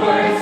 Word.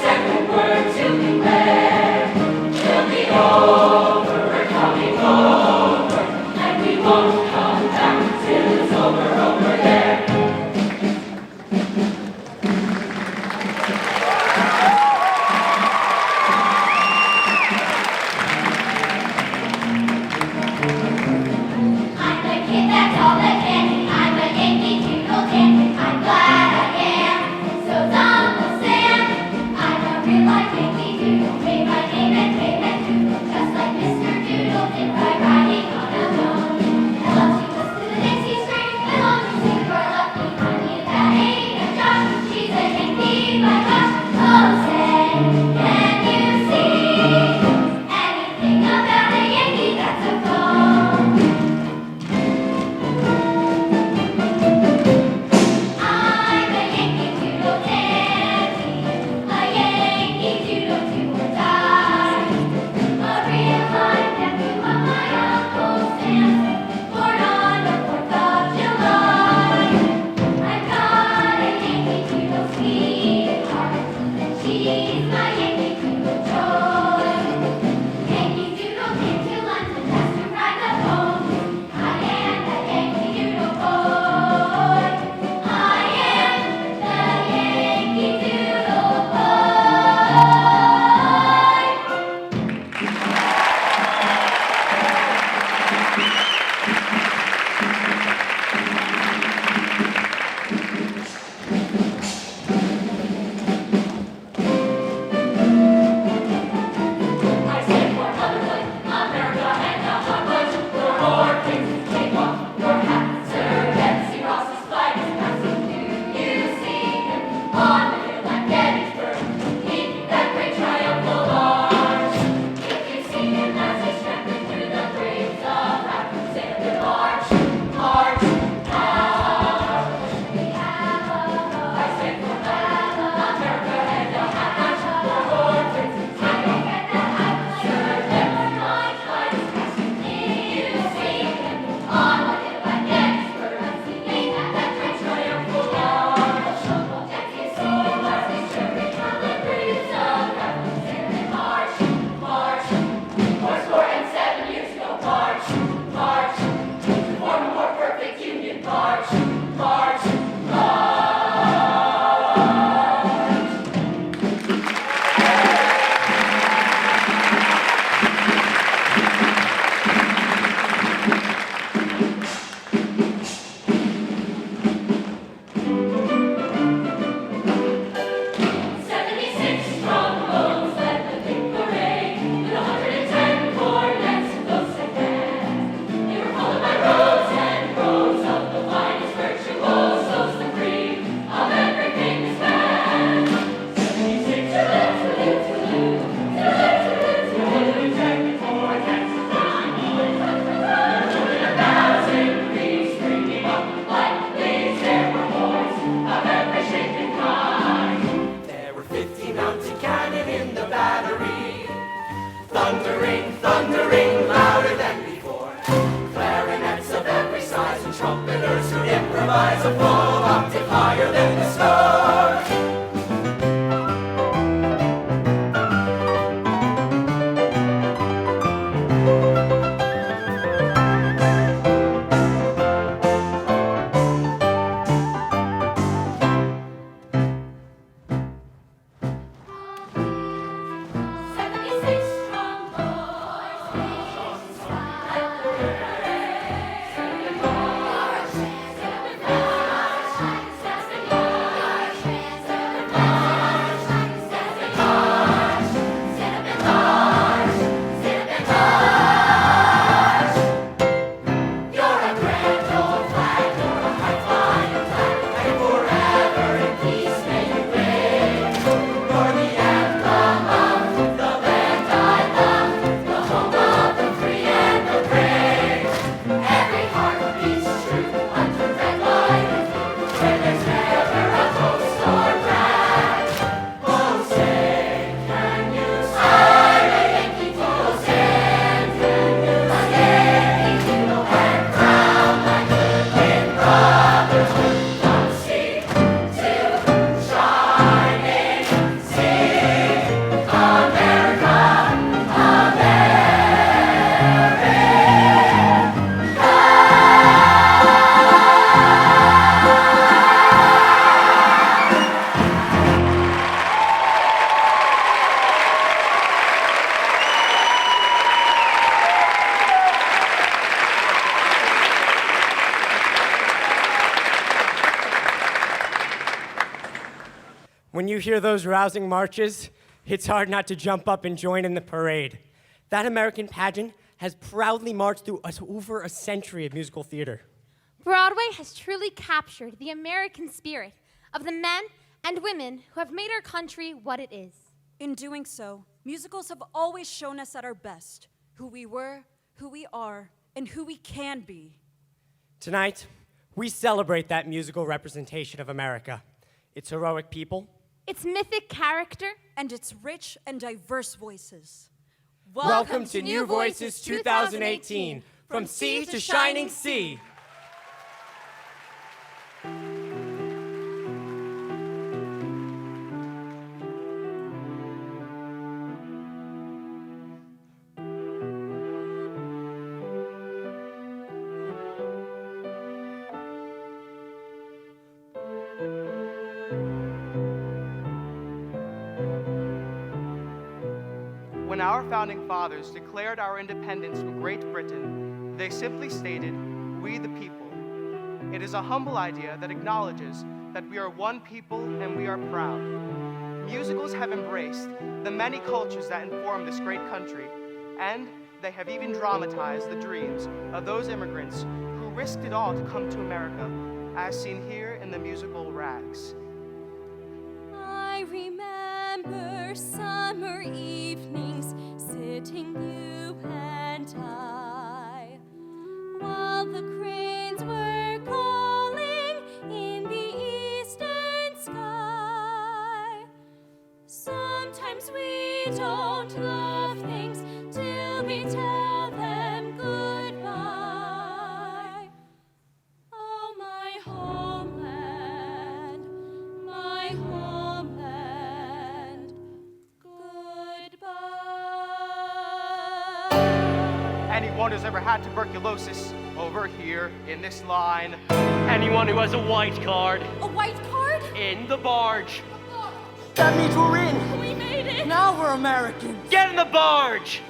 When you hear those rousing marches, it's hard not to jump up and join in the parade. That American pageant has proudly marched through over a century of musical theater. Broadway has truly captured the American spirit of the men and women who have made our country what it is. In doing so, musicals have always shown us at our best who we were, who we are, and who we can be. Tonight, we celebrate that musical representation of America, its heroic people, its mythic character, and its rich and diverse voices. Welcome to New Voices 2018, From Sea to Shining Sea. When our founding fathers declared our independence from Great Britain, they simply stated, "We the people." It is a humble idea that acknowledges that we are one people and we are proud. Musicals have embraced the many cultures that inform this great country, and they have even dramatized the dreams of those immigrants who risked it all to come to America, as seen here in the musical Rags. I remember summer evenings, sitting you and I, while the cranes were calling in the eastern sky. Sometimes we don't love things till we tell them goodbye. Oh, my homeland, my homeland, goodbye. Anyone who's ever had tuberculosis, over here in this line. Anyone who has a white card, A white card? in the barge. That means we're in. We made it! Now we're Americans. Get in the barge!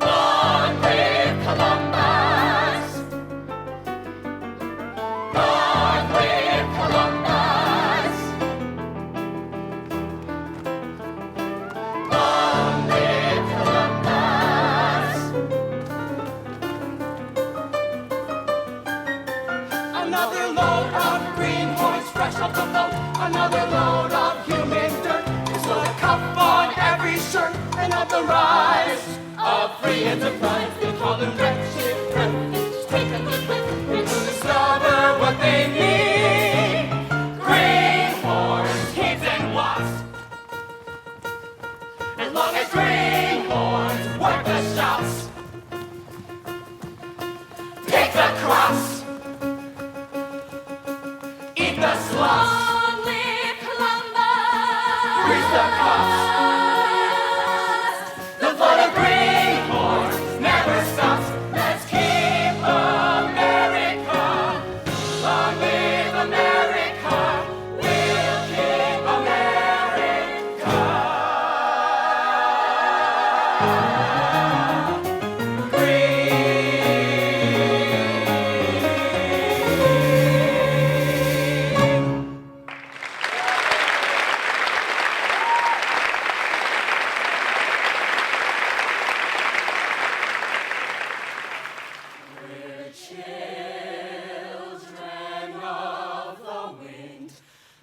Long live Columbus! Long live Columbus! Long live Columbus! Another load of greenhorns fresh off the boat. Another load of human dirt. There's a cup on every shirt. And of the rise of free enterprise. They call them wretched refugees. Take a good whip and discover what they mean. Greenhorns, kids and wasps. As long as greenhorns work the shops. Pick the crops. Eat the slops. Long live Columbus! Grease the cups. The flood of greenhorns never stops. Let's keep America. Long live America. We'll keep America. We're children of the wind,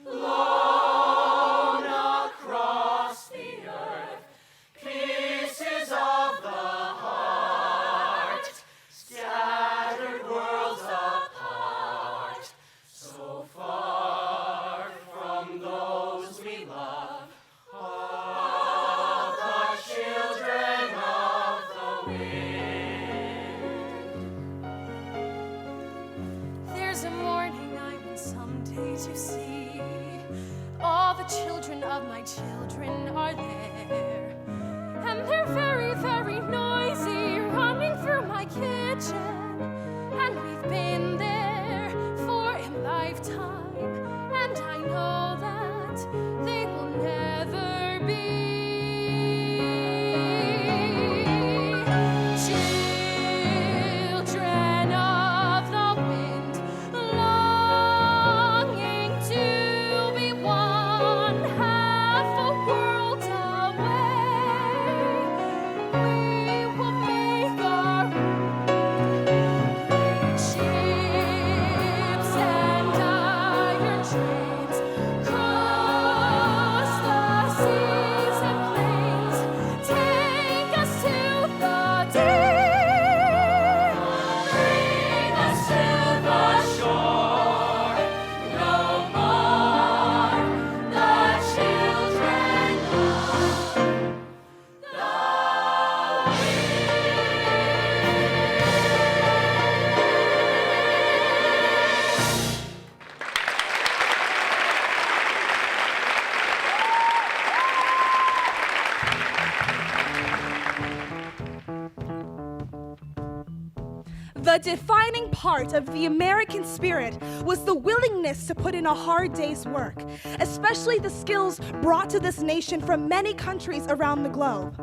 blown across the earth, kisses of the heart, scattered worlds apart, so far from those we love, all the children of the wind. There's a morning I want someday to see. All the children of my children are there. And they're very, very noisy, running through my kitchen. And we've been there for a lifetime. And I know that they will never be. Children of the wind, A defining part of the American spirit was the willingness to put in a hard day's work, especially the skills brought to this nation from many countries around the globe.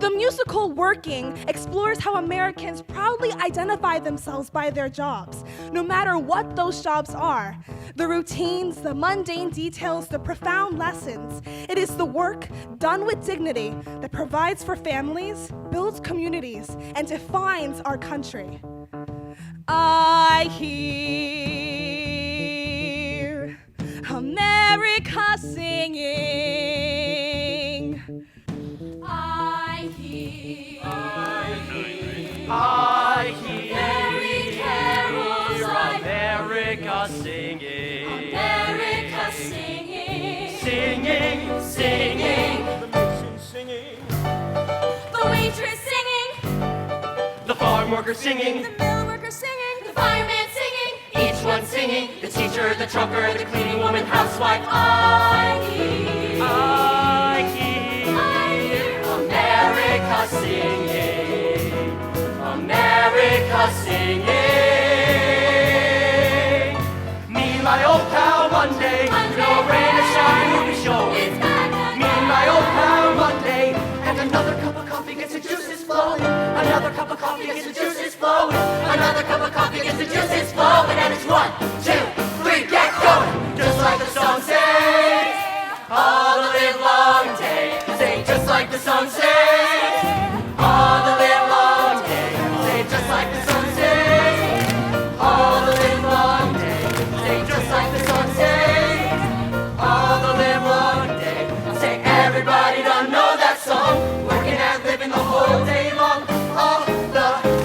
The musical Working explores how Americans proudly identify themselves by their jobs, no matter what those jobs are. The routines, the mundane details, the profound lessons. It is the work done with dignity that provides for families, builds communities, and defines our country. I hear America singing. I hear Merry carols America singing. America singing. Singing, singing. The mason singing. The waitress singing. The farm worker singing. The mill worker singing. The fireman singing. Each one singing. The teacher, the trucker, the cleaning woman, housewife. I hear America singing. America singing. Me and my old pal Monday. No rain or shine, we'll be showing. It's back Me and my old pal Monday. And another cup of coffee gets the juices flowing. Another cup of coffee gets the juices flowing. Another cup of coffee gets the juices flowing. And it's 1, 2, 3, get going. Just like the song says. All the live long day. Say just like the song says. All the live long day. Say just like the song says. All the live long day. Say just like the song says. All the live long day. Say everybody don't know that song. Working and living the whole day long. All the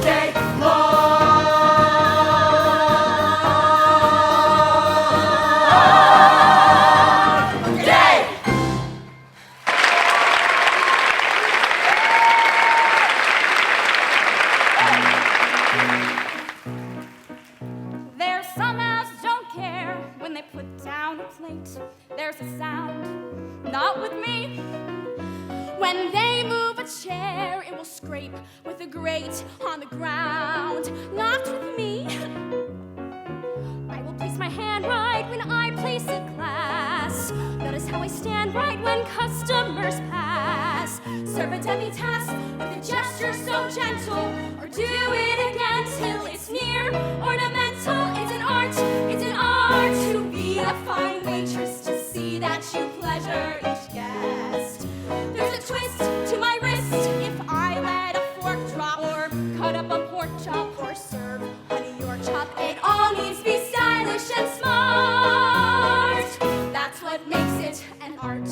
day long. Day. There's some houses don't care when they put down a plate. There's a sound, not with me. When they move a chair, it will scrape with a grate on the ground. Not with me. I will place my hand right when I place a glass. Notice how I stand right when customers pass. Serve a demi-tasse with a gesture so gentle, or do it again till it's near ornamental. It's an art to be a fine waitress, to see that you pleasure each guest. There's a twist to my wrist if I let a fork drop, or cut up a pork chop, or serve honey or chop. It all needs to be stylish and smart. That's what makes it an art.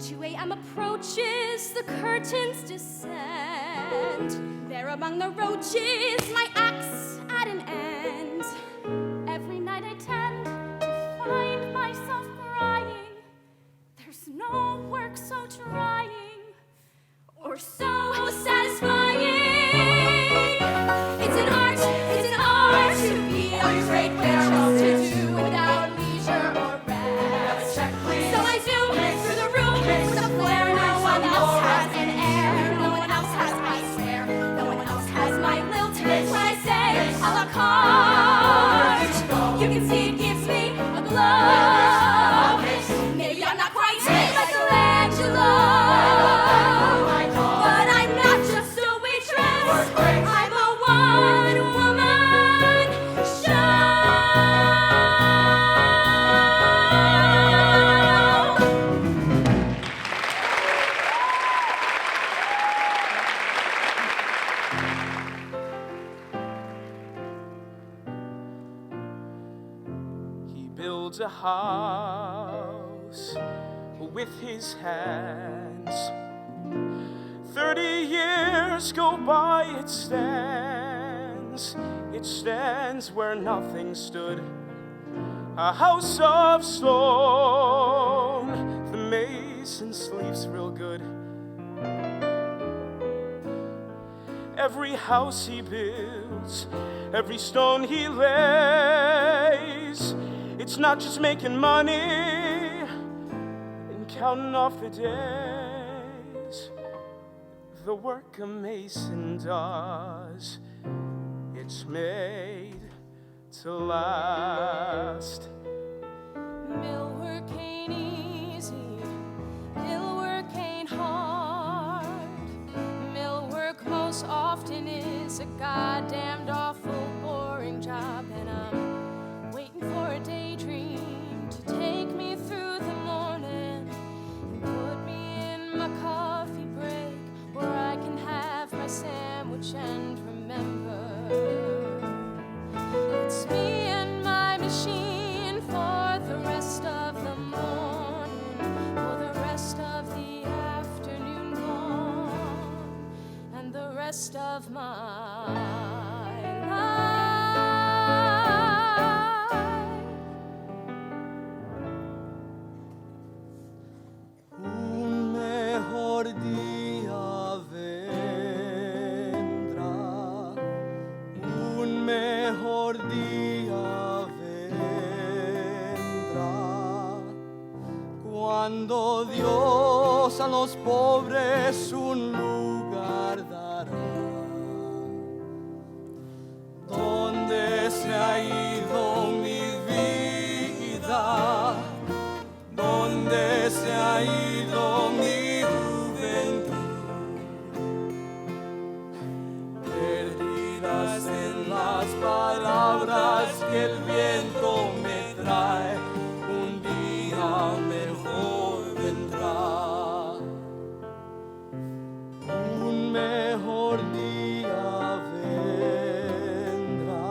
2 a.m. approaches, the curtains descend. There among the roaches, my axe at an end. Every night I tend to find myself crying. There's no work so trying or so satisfying. It's an art to be a great waitress, to do without leisure or rest. So I zoom through the room with a flair. No one else has an air. No one else has, I swear. No one else has my lilt when I say a la carte. You can see it gives me a glow. Maybe I'm not quite Michelangelo, but I'm not just a waitress. I'm a one-woman show. He builds a house with his hands. 30 years go by, it stands where nothing stood. A house of stone, the mason sleeps real good. Every house he builds, every stone he lays, it's not just making money and counting off the days. The work a mason does it's made to last. Mill work ain't easy, mill work ain't hard. Mill work most often is a goddamned awful boring job, and I'm waiting for a daydream to take me through the morning and put me in my coffee break where I can have my sandwich and remember it's me and my machine for the rest of the morning, for the rest of the afternoon gone, and the rest of my life. Un mejor día vendrá, un mejor día vendrá, cuando Dios a los pobres un lugar dará, donde se ha ido mi vida, donde se ha ido mi juventud, perdidas en las palabras que el viento me trae, un día mejor vendrá, un mejor día vendrá,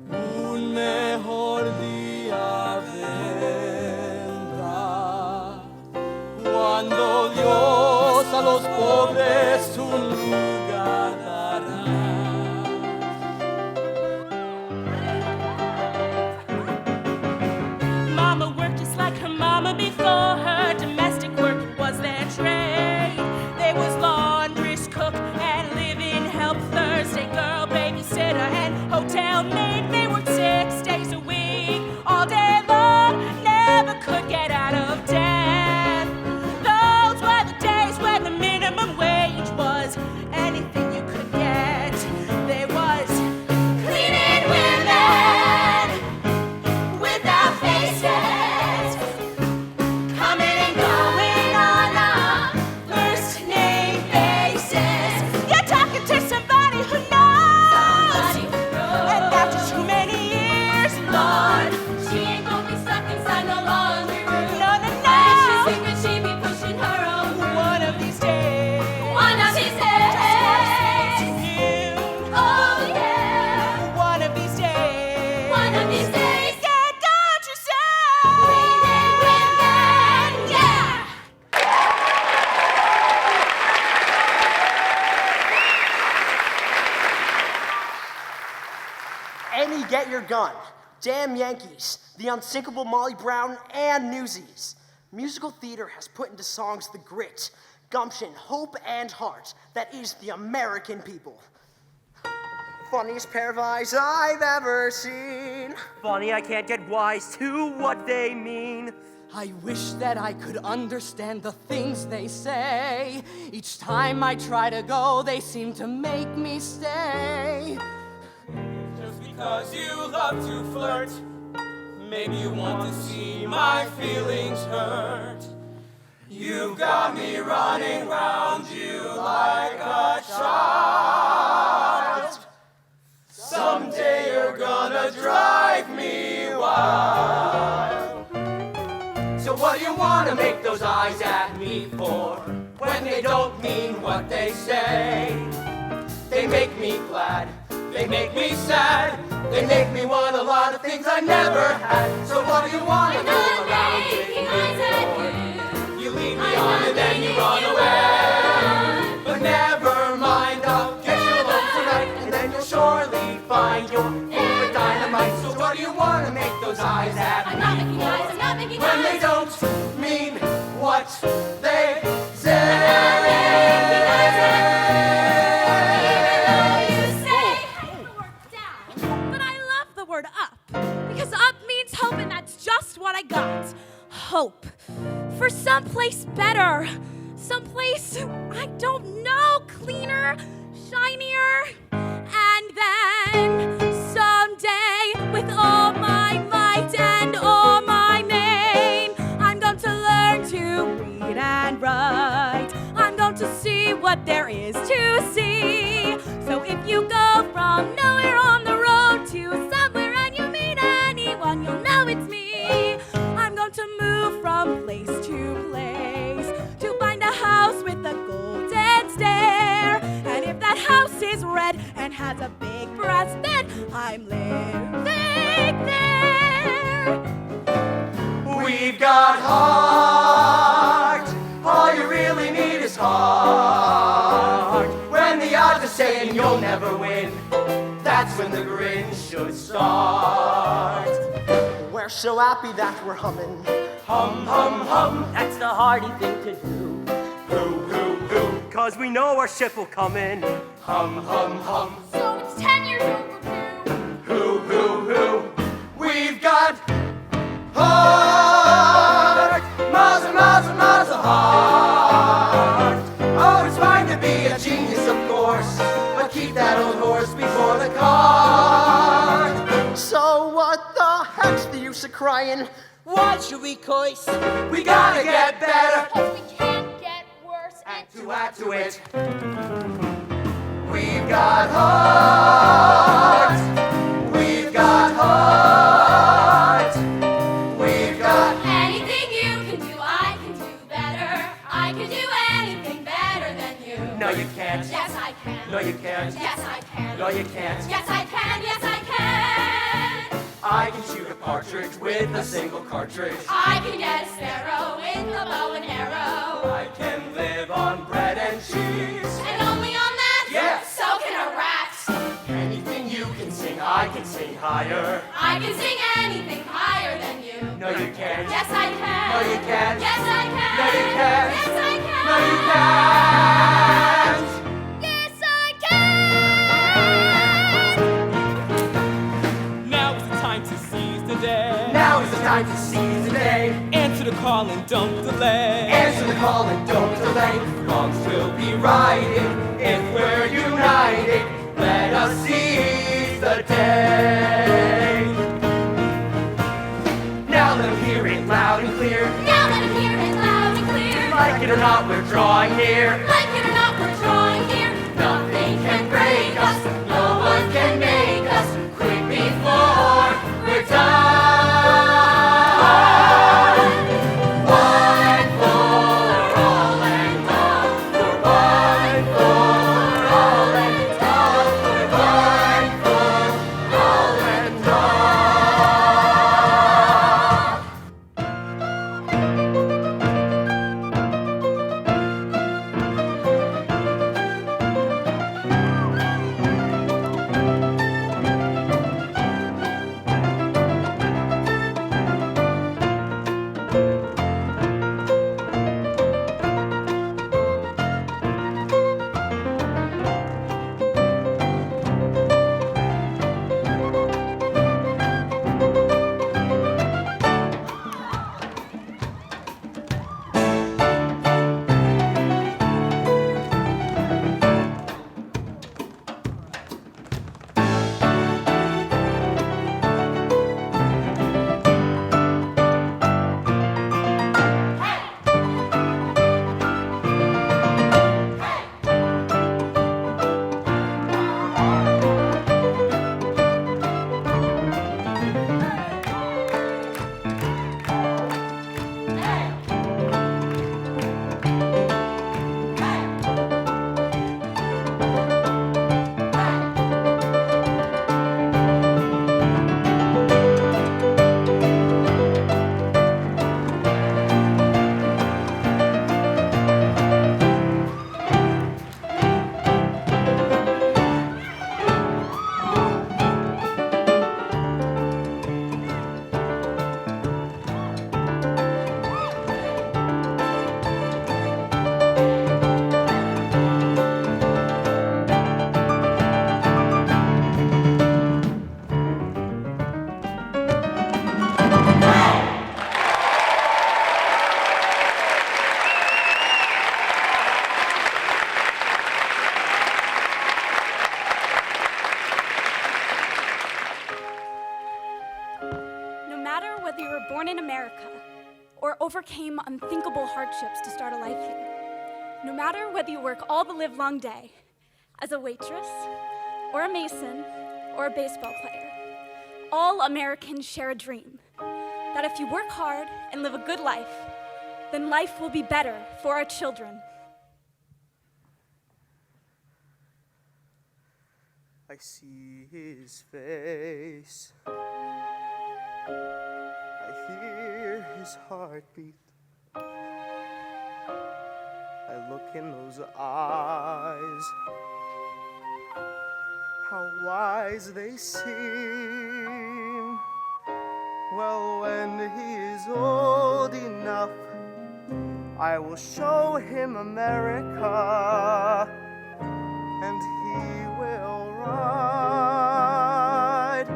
un mejor día vendrá, cuando Dios a los pobres un lugar dará. Mama worked just like her mama before her. Domestic work was their trade. There was laundress, cook, and live-in help. Thursday girl, babysitter, and hotel maid. They worked 6 days a week, all day long. Never could get out of debt. Those were the days when the minimum wage was anything you could get. There was cleaning women without faces, coming and going on a first name basis. You're talking to somebody who knows, and after too many years, Lord, she ain't gonna be stuck inside no laundry room. no, no, She's no. secret, she be pushing her own room. One of these days, One of these days, you, oh yeah, one of these days, one of these days, yeah, don't you say? cleaning women, yeah. Any Get Your Gun, Damn Yankees, The Unsinkable Molly Brown, and Newsies. Musical theater has put into songs the grit, gumption, hope, and heart that is the American people. Funniest pair of eyes I've ever seen. Funny, I can't get wise to what they mean. I wish that I could understand the things they say. Each time I try to go, they seem to make me stay. Just because you love to flirt, maybe you want to see my feelings hurt. You've got me running round you like a child. Someday you're gonna drive me wild. So what do you wanna make those eyes at me for, when they don't mean what they say? They make me glad, they make me sad, they make me want a lot of things I never had. So what do you wanna I'm move not around making with eyes me at for? you. You lead me I'm on not and then you making run you away. But never mind, I'll get you alone tonight, and then you'll surely find you're full of dynamite. So what do you wanna make those eyes at I'm me not making for, eyes, I'm not making when they eyes. don't mean what they say? But I love the word up, because up means hope, and that's just what I got. Hope for someplace better, someplace, I don't know, cleaner, shinier, win someday with all my might and all my main. I'm going to learn to read and write. I'm going to see what there is to see. So if you go from nowhere on the road to somewhere and you meet anyone, you'll know it's me. I'm going to move from place to place to find a house with a golden stair. And if that house is red and has a big brass bed, I'm living there. We've got heart. All you really need is heart. When the odds are saying you'll never win, that's when the grin should start. We're so happy that we're humming. Hum, hum, hum. That's the hardy thing to do. Hoo, hoo, hoo. 'Cause we know our ship will come in. Hum, hum, hum. So it's 10 years overdue. Hoo, hoo, hoo. We've got heart. Miles and miles and miles of heart. Oh, it's fine to be a genius, of course, but keep that old horse before the cart. So what the heck's the use of crying? Why should we coist? We gotta get better. 'Cause we can't get worse. To add to it. We've got heart. We've got heart. We've got Anything you can do, I can do better. I can do anything better than you. No, you can't. Yes, I can. No, you can't. Yes, I can. No, you can't. Yes, I can. Yes, I can. I can shoot a partridge with a single cartridge. I can get a sparrow with a bow and arrow. I can live on bread and cheese. And only on that? Yes. So can a rat. Anything you can sing, I can sing higher. I can sing anything higher than you. No, you can't. Yes, I can. No, you can't. Yes, I can. No, you can't. Yes, I can. No, you can't. Yes, I can. Now is the time to seize the day. Now is the time to seize the day. Answer the call and don't delay. Answer the call and don't delay. Wrongs will be righted if we're united. Let us seize the day. Now let them hear it loud and clear. Now let him hear it loud and clear. Like it or not, we're drawing near. Like it or not, we're drawing near. Nothing can break us. No one can make us quit before we're done. One for all and all. For one for all and all. For one for all and all. whether you were born in America or overcame unthinkable hardships to start a life here. No matter whether you work all the livelong day as a waitress or a mason or a baseball player, all Americans share a dream that if you work hard and live a good life, then life will be better for our children. I see his face. I hear his heartbeat. I look in those eyes. How wise they seem. Well, when he is old enough, I will show him America, and he will ride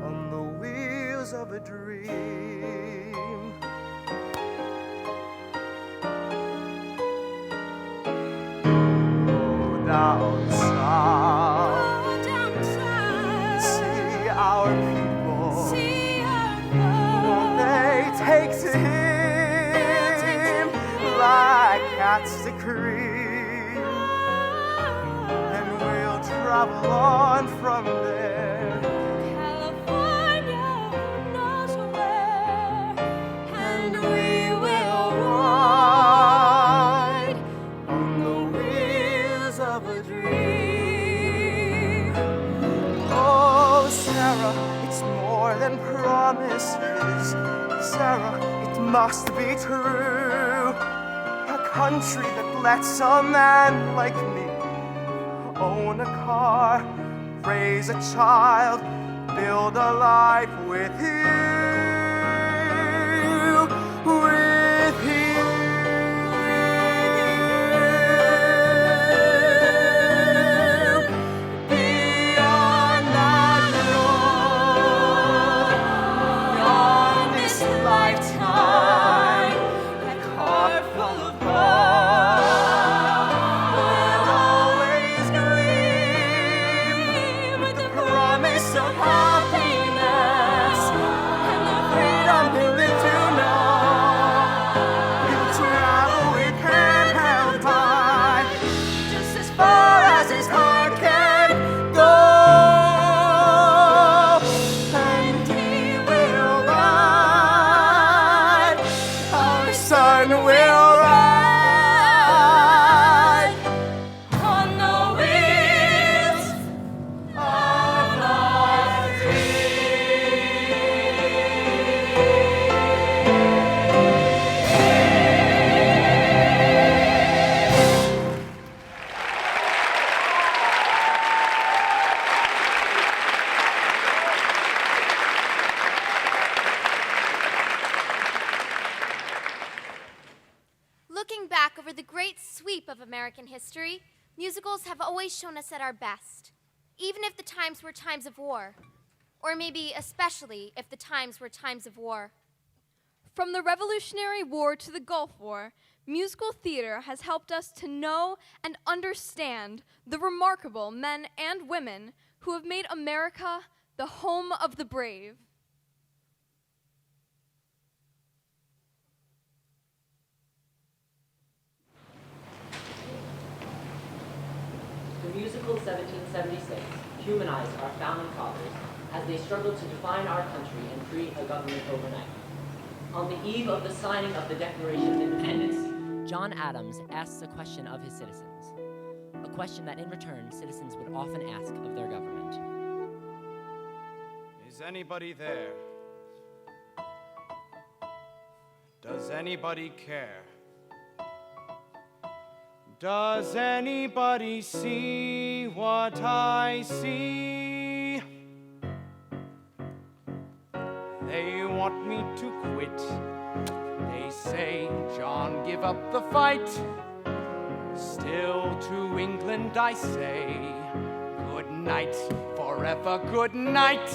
on the wheels of a dream. Go down south, see our people, won't they take to him like cats to cream, and we'll travel on from there. California knows where, And we will ride on the wheels of a dream. Oh, Sarah, it's more than promises. Sarah, it must be true. A country that lets a man like me own a car, raise a child, build a life with you. With you. Beyond that road, beyond this lifetime, a car full of gold will always gleam with the promise of happiness and the freedom we live to know. He'll travel with hand held high, just as far as his heart can go, and he will ride. Our son will ride on the wheels of life's Looking back over the great sweep of American history, musicals have always shown us at our best, even if the times were times of war, or maybe especially if the times were times of war. From the Revolutionary War to the Gulf War, musical theater has helped us to know and understand the remarkable men and women who have made America the home of the brave. The musical 1776 humanized our founding fathers as they struggled to define our country and create a government overnight. On the eve of the signing of the Declaration of Independence, John Adams asks a question of his citizens, a question that in return citizens would often ask of their government. Is anybody there? Does anybody care? Does anybody see what I see? They want me to quit. They say, John, give up the fight. Still to England I say, good night, forever good night.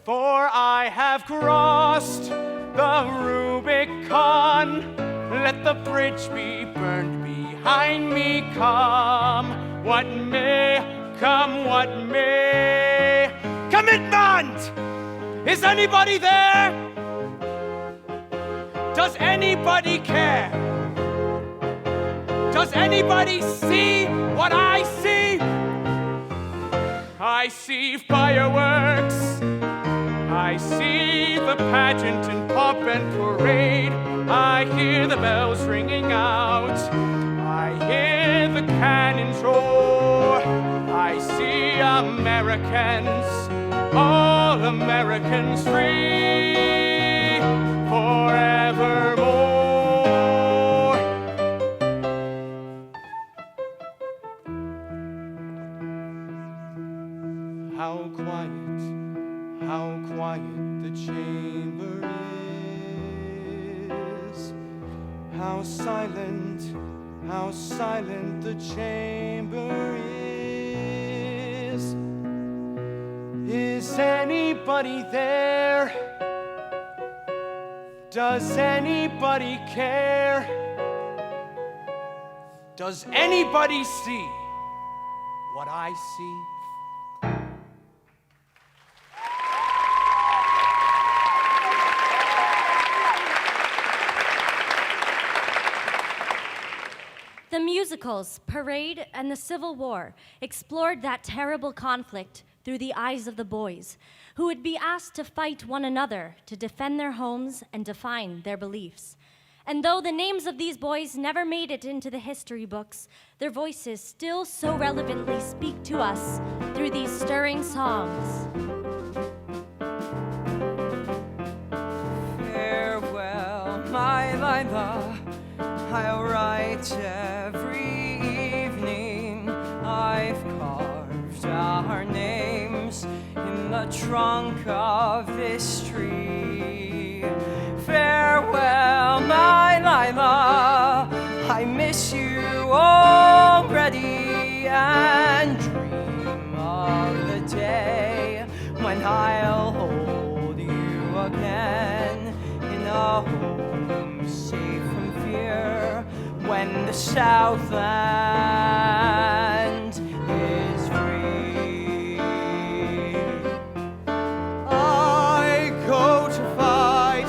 For I have crossed the Rubicon. Let the bridge be burned behind me. Come what may, come what may. Commitment Is anybody there? Does anybody care? Does anybody see what I see? I see fireworks. I see the pageant and pomp and parade. I hear the bells ringing out. I hear the cannons roar. I see Americans, all Americans free forevermore. How quiet the chamber is. How silent the chamber is. Is anybody there? Does anybody care? Does anybody see what I see? The musicals, Parade and the Civil War, explored that terrible conflict through the eyes of the boys, who would be asked to fight one another to defend their homes and define their beliefs. And though the names of these boys never made it into the history books, their voices still so relevantly speak to us through these stirring songs. Farewell, my Lila, I'll write every evening. I've carved our names in the trunk of this tree. Farewell, my Lila, I miss you already, and dream of the day when I'll hold you again in a home safe from fear, when the Southland is free. I go to fight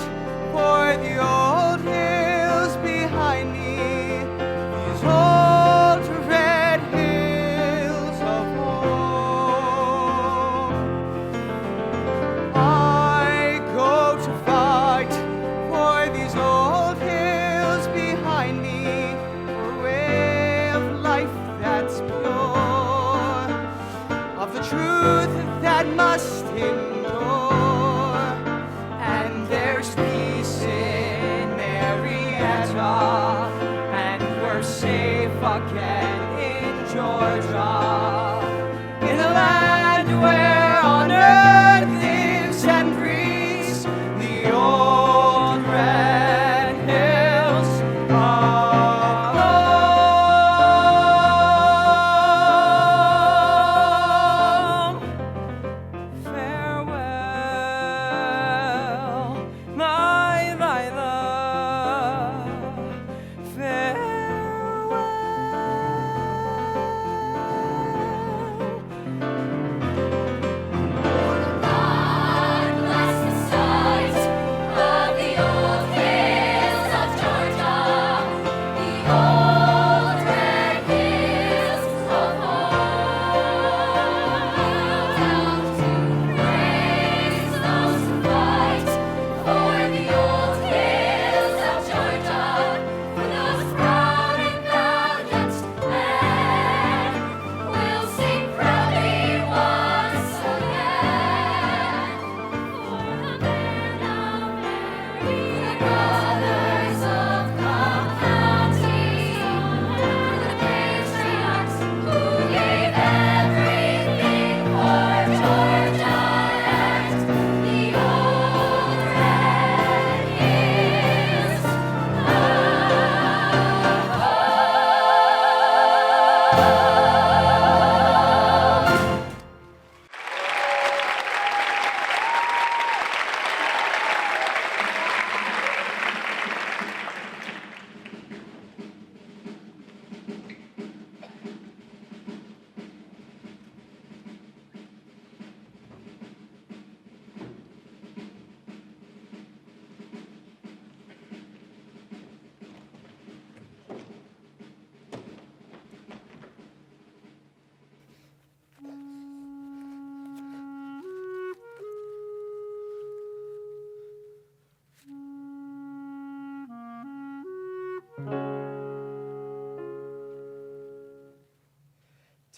for the old hills behind me, these old red hills of home. I go to fight for these old hills behind me, for a way of life that's pure, of the truth that must endure. And there's peace in Marietta, and we're safe again in Georgia, in a land where on earth lives and breathes the old red hills of home. Farewell.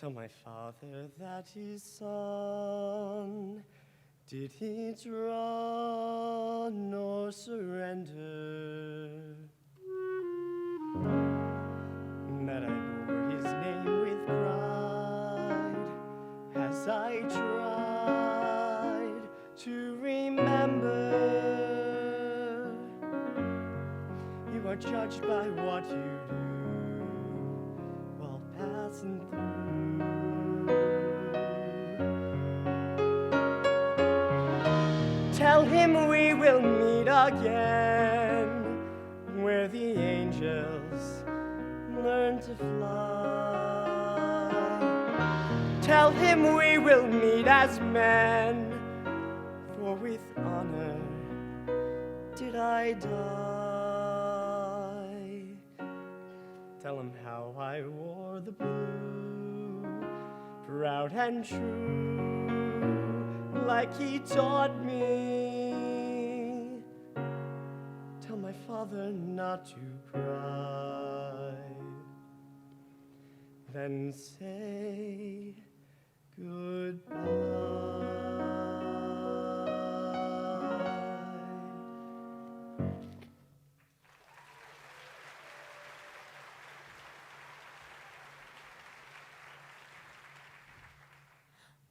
Tell my father that his son, did he draw nor surrender? That I bore his name with pride as I tried to remember. You are judged by what you do while passing through. Tell him we will meet again where the angels learn to fly. Tell him we will meet as men, for with honor did I die. Tell him how I wore the blue, proud and true, like he taught me. Tell my father not to cry, then say goodbye.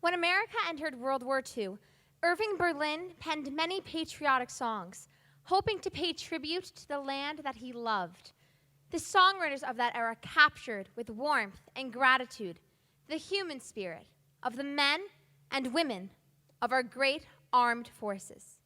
When America entered World War II, Irving Berlin penned many patriotic songs, hoping to pay tribute to the land that he loved. The songwriters of that era captured with warmth and gratitude the human spirit of the men and women of our great armed forces.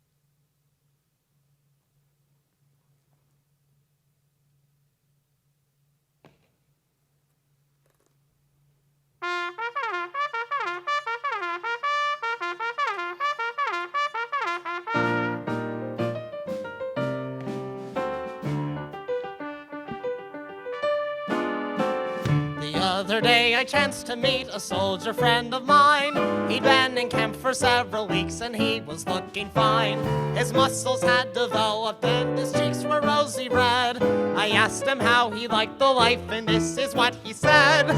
The other day I chanced to meet a soldier friend of mine. He'd been in camp for several weeks and he was looking fine. His muscles had developed and his cheeks were rosy red. I asked him how he liked the life and this is what he said.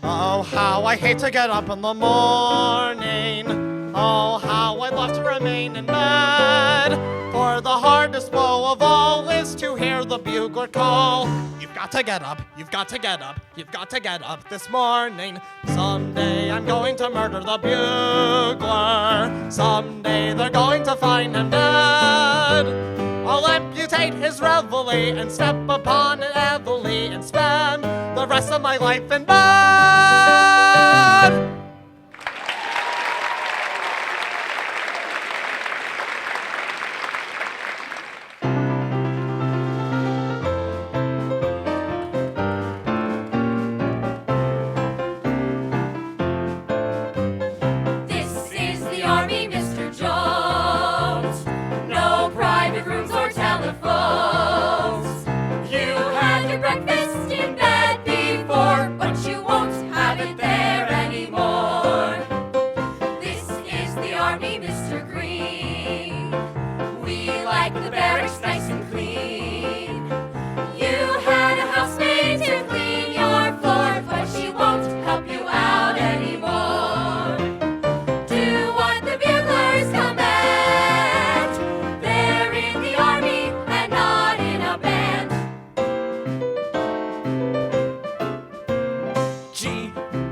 Oh, how I hate to get up in the morning. Oh, how I'd love to remain in bed. For the hardest blow of all is to hear the bugler call. You've got to get up, you've got to get up, you've got to get up this morning. Someday I'm going to murder the bugler. Someday they're going to find him dead. I'll amputate his reveille and step upon it heavily and spend the rest of my life in bed.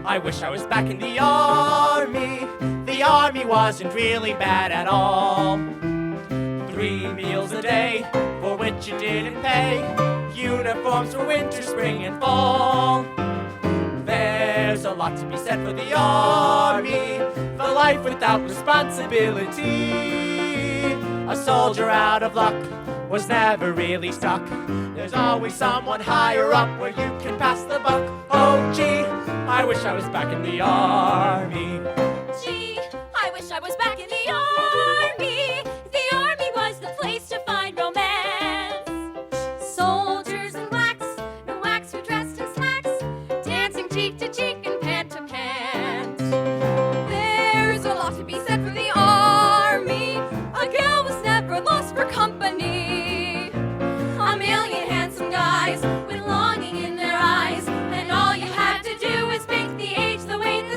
I wish I was back in the army. The army wasn't really bad at all. 3 meals a day, for which you didn't pay. Uniforms for winter, spring, and fall. There's a lot to be said for the army, for life without responsibility. A soldier out of luck was never really stuck. There's always someone higher up where you can pass the buck. Oh gee, I wish I was back in the army. Gee, I wish I was back in the army. The army was the place to find romance. Soldiers in blacks, no wax who dressed in slacks, dancing cheek to cheek and pant to pant. There's a lot to be said for the army. A gal was never lost for company. A million handsome guys with longing in their eyes, and all you had to do was pick the age, the weight, the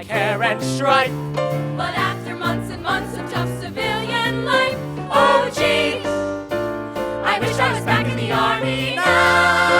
care and strife. But after months and months of tough civilian life, oh gee, I wish I was back in the army now.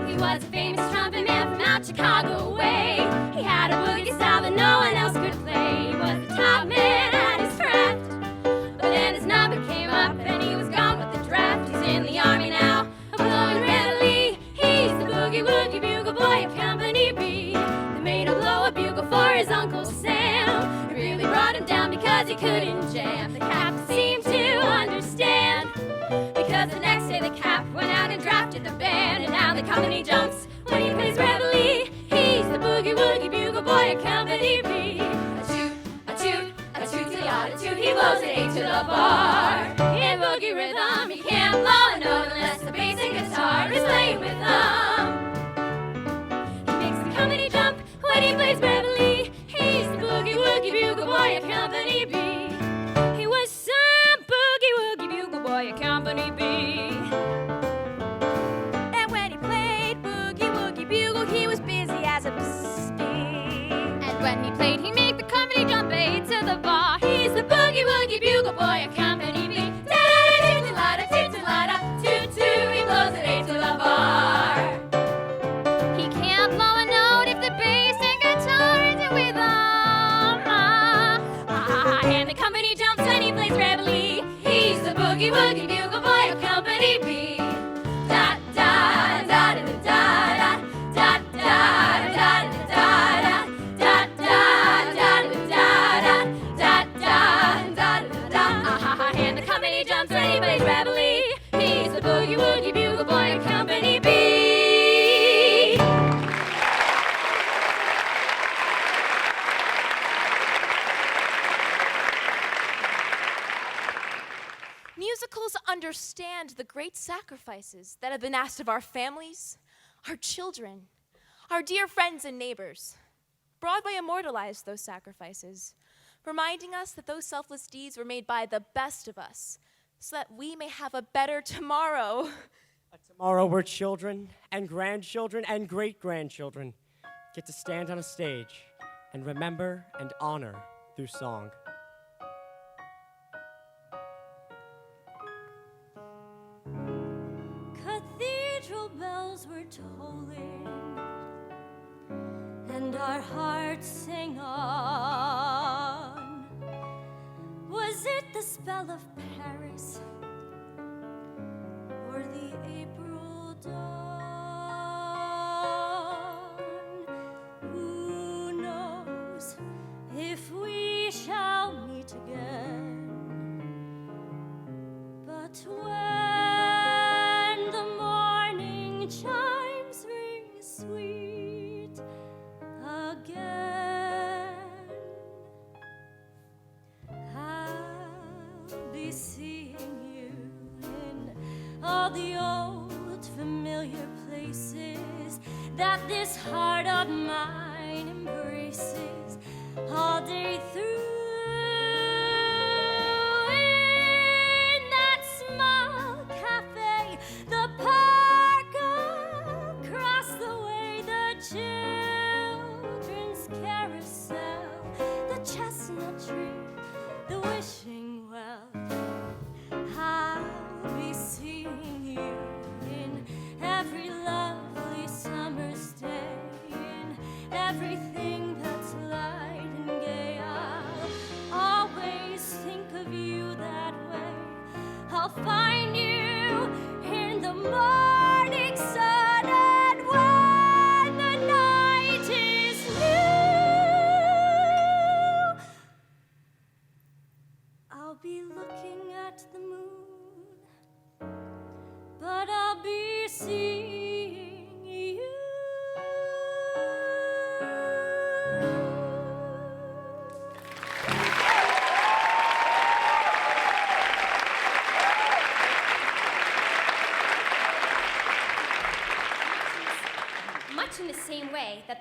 He was a famous trumpet man from out Chicago way. He had a boogie style that no one else could play. He was the top man at his craft. But then his number came up and he was gone with the draft. He's in the army now, blowing readily. He's the boogie woogie bugle boy of Company B. They made him blow a bugle for his Uncle Sam. It really brought him down because he couldn't jam. The captain seemed to understand, because the next day the cap went out and drafted the band. And now the company jumps when he plays reveille. He's the boogie woogie bugle boy of Company B. A toot, a toot, a toot-a-yada toot. He blows an A to the bar. In boogie rhythm, he can't blow a note unless the bass and guitar is playing with them. He makes the company jump when he plays reveille. He's the boogie woogie bugle boy of Company B. He was some boogie woogie bugle boy of Company B. And when he played boogie woogie bugle, he was busy as a bee. And when he played, he made the company jump A to the bar. He's the boogie woogie bugle boy of Company B. Da-da-da-da-da-da, toot-a-lada, toot-toot, he blows an A to the bar. He can't blow a note if the bass and guitar isn't with him. And the company jumps when he plays reveille. He's the boogie woogie bugle boy of Company B. Da da da da da da da da da da da da da da da da da da. And the company jumps when he plays reveille. He's the boogie woogie bugle boy of Company B. Musicals understand the great sacrifices that have been asked of our families, our children, our dear friends and neighbors. Broadway immortalized those sacrifices, reminding us that those selfless deeds were made by the best of us, so that we may have a better tomorrow. A tomorrow where children and grandchildren and great-grandchildren get to stand on a stage and remember and honor through song. Cathedral bells were tolling, and our hearts sang on. Was it the spell of Paris, or the April dawn? Who knows if we shall meet again? But when the morning chimes ring sweet again, I'll be seeing you in all the old familiar places that this heart of mine embraces all day through. In that small cafe, the park across the way, the children's carousel, the chestnut tree, the wishing well. I'll be seeing you in every lovely summer's day, in everything that's light and gay. I'll always think of you that way. I'll find you in the morning sun, and when the night is new, I'll be looking at the moon, but I'll be seeing you.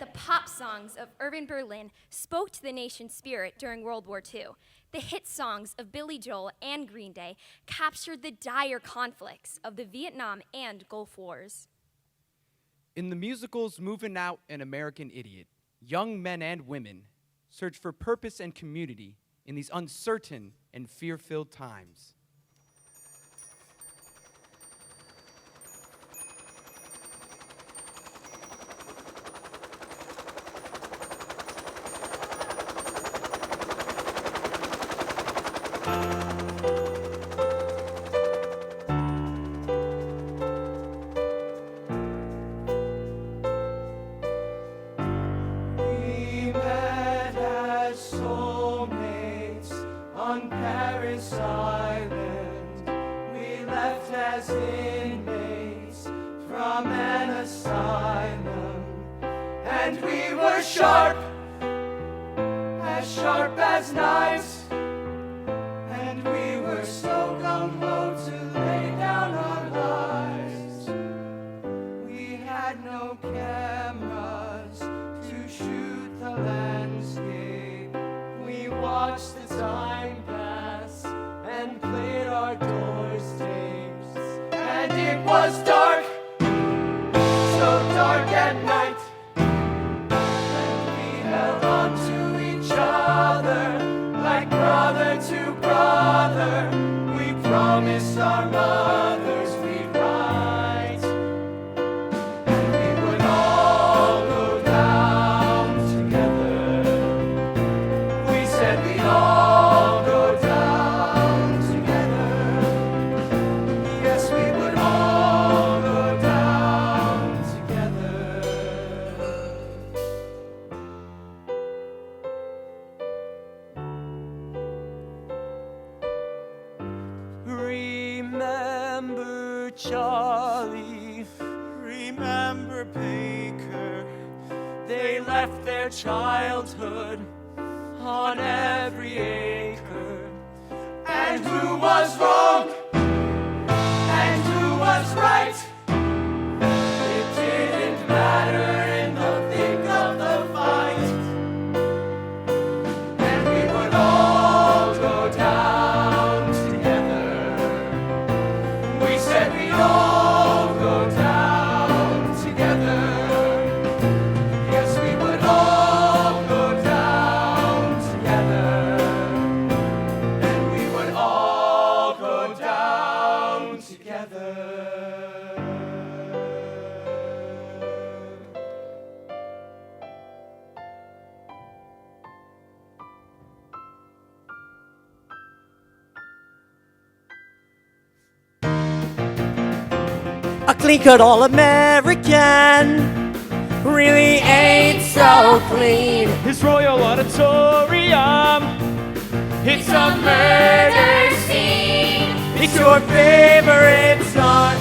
the pop songs of urban Berlin spoke to the nation's spirit during World War II. The hit songs of Billy Joel and Green Day captured the dire conflicts of the Vietnam and Gulf Wars. In the musicals Moving Out and American Idiot, young men and women search for purpose and community in these uncertain and fear-filled times. We met as soulmates on Paris Island. We left as inmates from an asylum. And we were sharp as knives. And we were so gung-ho to lay down our lives. We had no cameras to shoot the landscape. We watched the time pass and played our Doors tapes. And it was dark, so dark at night. And we held on to each other like brother to brother. We promised our mothers we'd write. And we would all go down together. We said we'd all go down together. Yes, we would all go down together. Remember Charlie, remember Baker. They left their childhood on every acre. And who was wrong? And who was right? It didn't matter in the thick of the fight. And we would all go down together. We said we'd all go down together. Yes, we would all go down together. And we would all go down together. A clean-cut All-American really ain't so clean. His Royal Auditorium, it's a murder scene. It's your favorite son.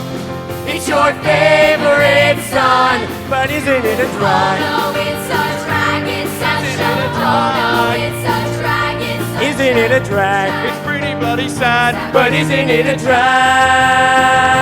It's your favorite son. But isn't it a drag? Oh, no, it's a drag, it's such a oh, no, it's a drag, it's such Isn't it a drag? It's pretty bloody sad, But isn't it a drag?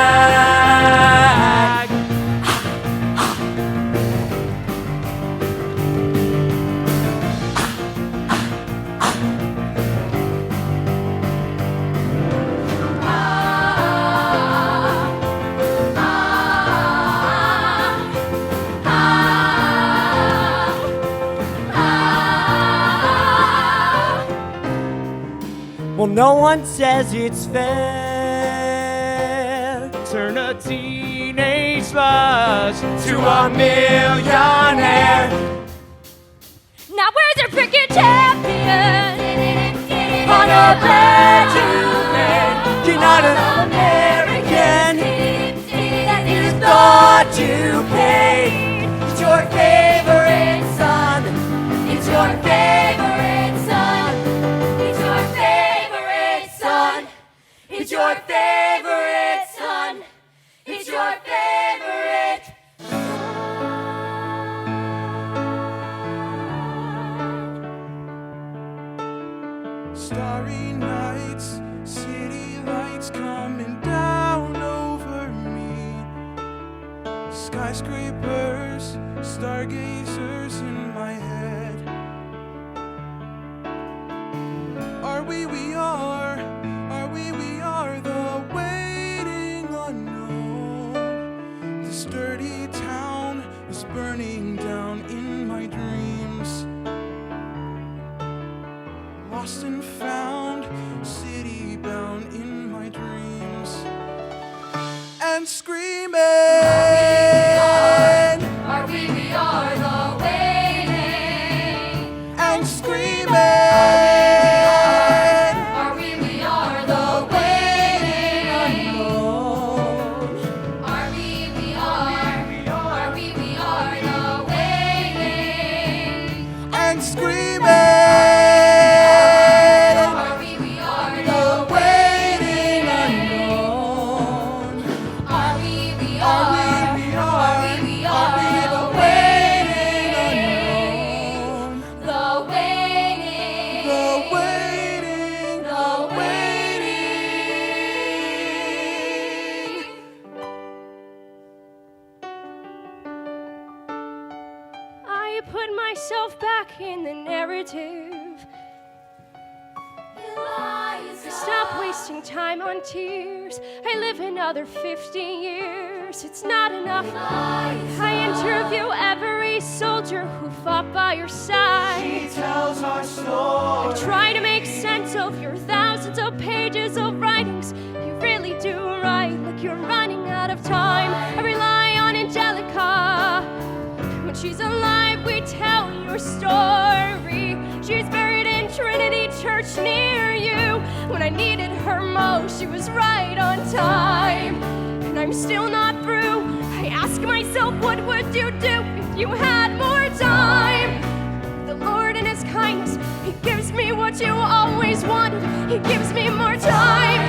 Well, no one says it's fair. turn a teenage slush To a millionaire. Now where's your cricket champion? On a bed to bed. You're not an American. You thought you paid. It's your favorite son. It's your favorite son. It's your favorite son. It's your favorite son. It's your favorite Starry nights, city lights coming down over me. Sky skyscrapers, stargazers in my head. Are we are the waiting unknown. The sturdy town is burning down in my dreams. Lost and found, city bound in my dreams. And screaming, are we are the waiting. And screaming, are we are the waiting unknown. Are we are the waiting. And screaming, are we are the waiting unknown. Are we are the waiting unknown. The waiting, the waiting, the waiting. I put myself back in the narrative. Stop wasting time on tears. I live another 50 years. It's not enough. I interview every soldier who fought by your side. She tells our story. I try to make sense of your thousands of pages of writings. You really do write like you're running out of time. I rely on Angelica. When she's alive, we tell your story. She's buried in Trinity Church near you. When I needed her most, she was right on time. And I'm still not through. I ask myself, what would you do if you had more time? The Lord in His kindness, He gives me what you always wanted. He gives me more time.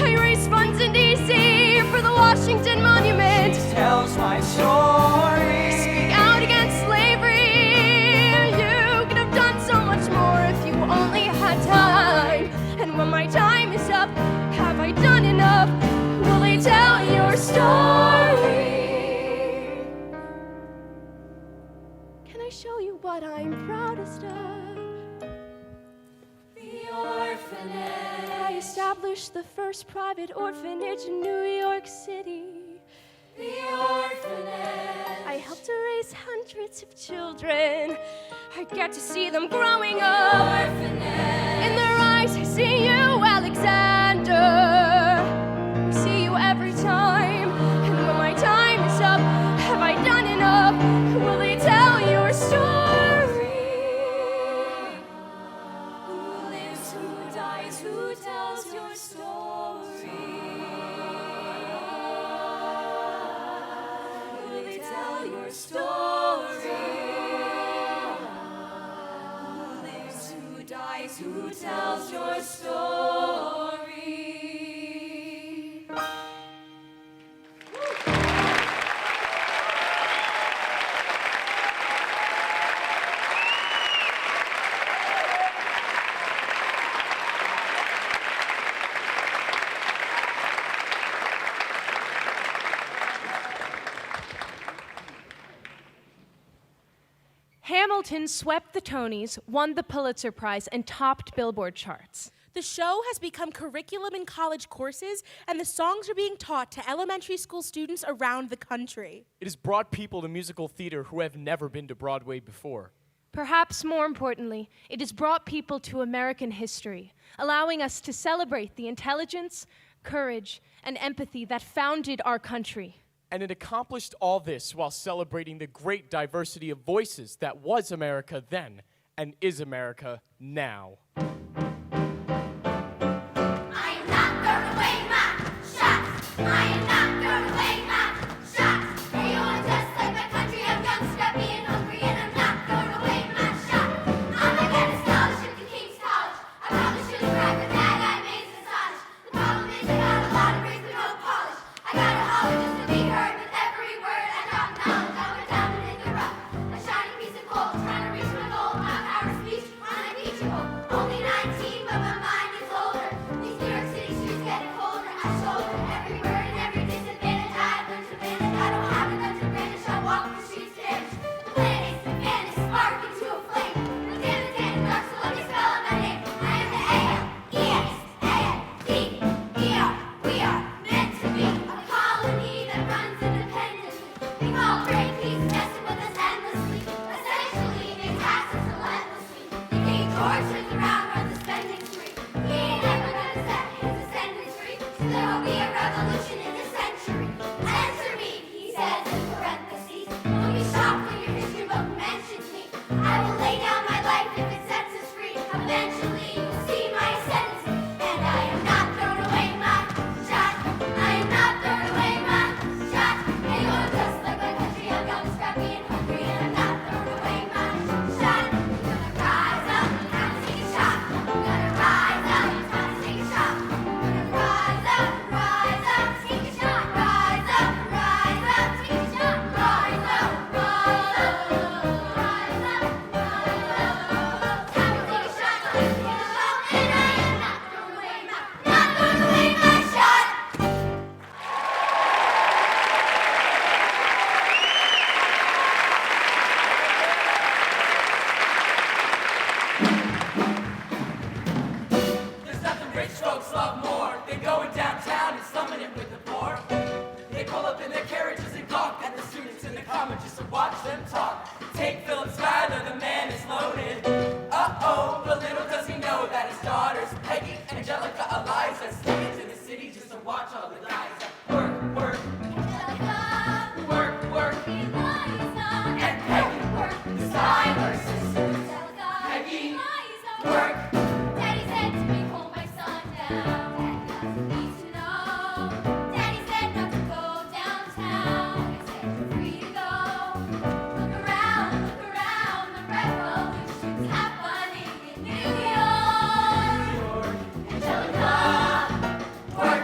I raise funds in D.C. for the Washington Monument. She tells my story. Speak out against slavery. You could have done so much more if you only had time. And when my time is up, have I done enough? Will they tell your story? Can I show you what I'm proudest of? The orphanage. I established the first private orphanage in New York City. The orphanage. I helped to raise hundreds of children. I get to see them growing up. In their eyes, I see you, Alexander. I see you every time. And when my time is up, have I done enough? Will they tell your story? Who lives, who dies, who tells your story? Will they tell your story? Who lives, who dies, who tells your story? Hamilton swept the Tonys, won the Pulitzer Prize, and topped Billboard charts. The show has become curriculum in college courses, and the songs are being taught to elementary school students around the country. It has brought people to musical theater who have never been to Broadway before. Perhaps more importantly, it has brought people to American history, allowing us to celebrate the intelligence, courage, and empathy that founded our country. And it accomplished all this while celebrating the great diversity of voices that was America then and is America now. Only 19, but my mind is older. These New York City streets getting colder. I shoulder every word and every Daddy said to me, hold my son down. Daddy needs to know. Daddy said not to go downtown. I said you're free to go. Look around, the revolution's happening in New York. Angelica, work.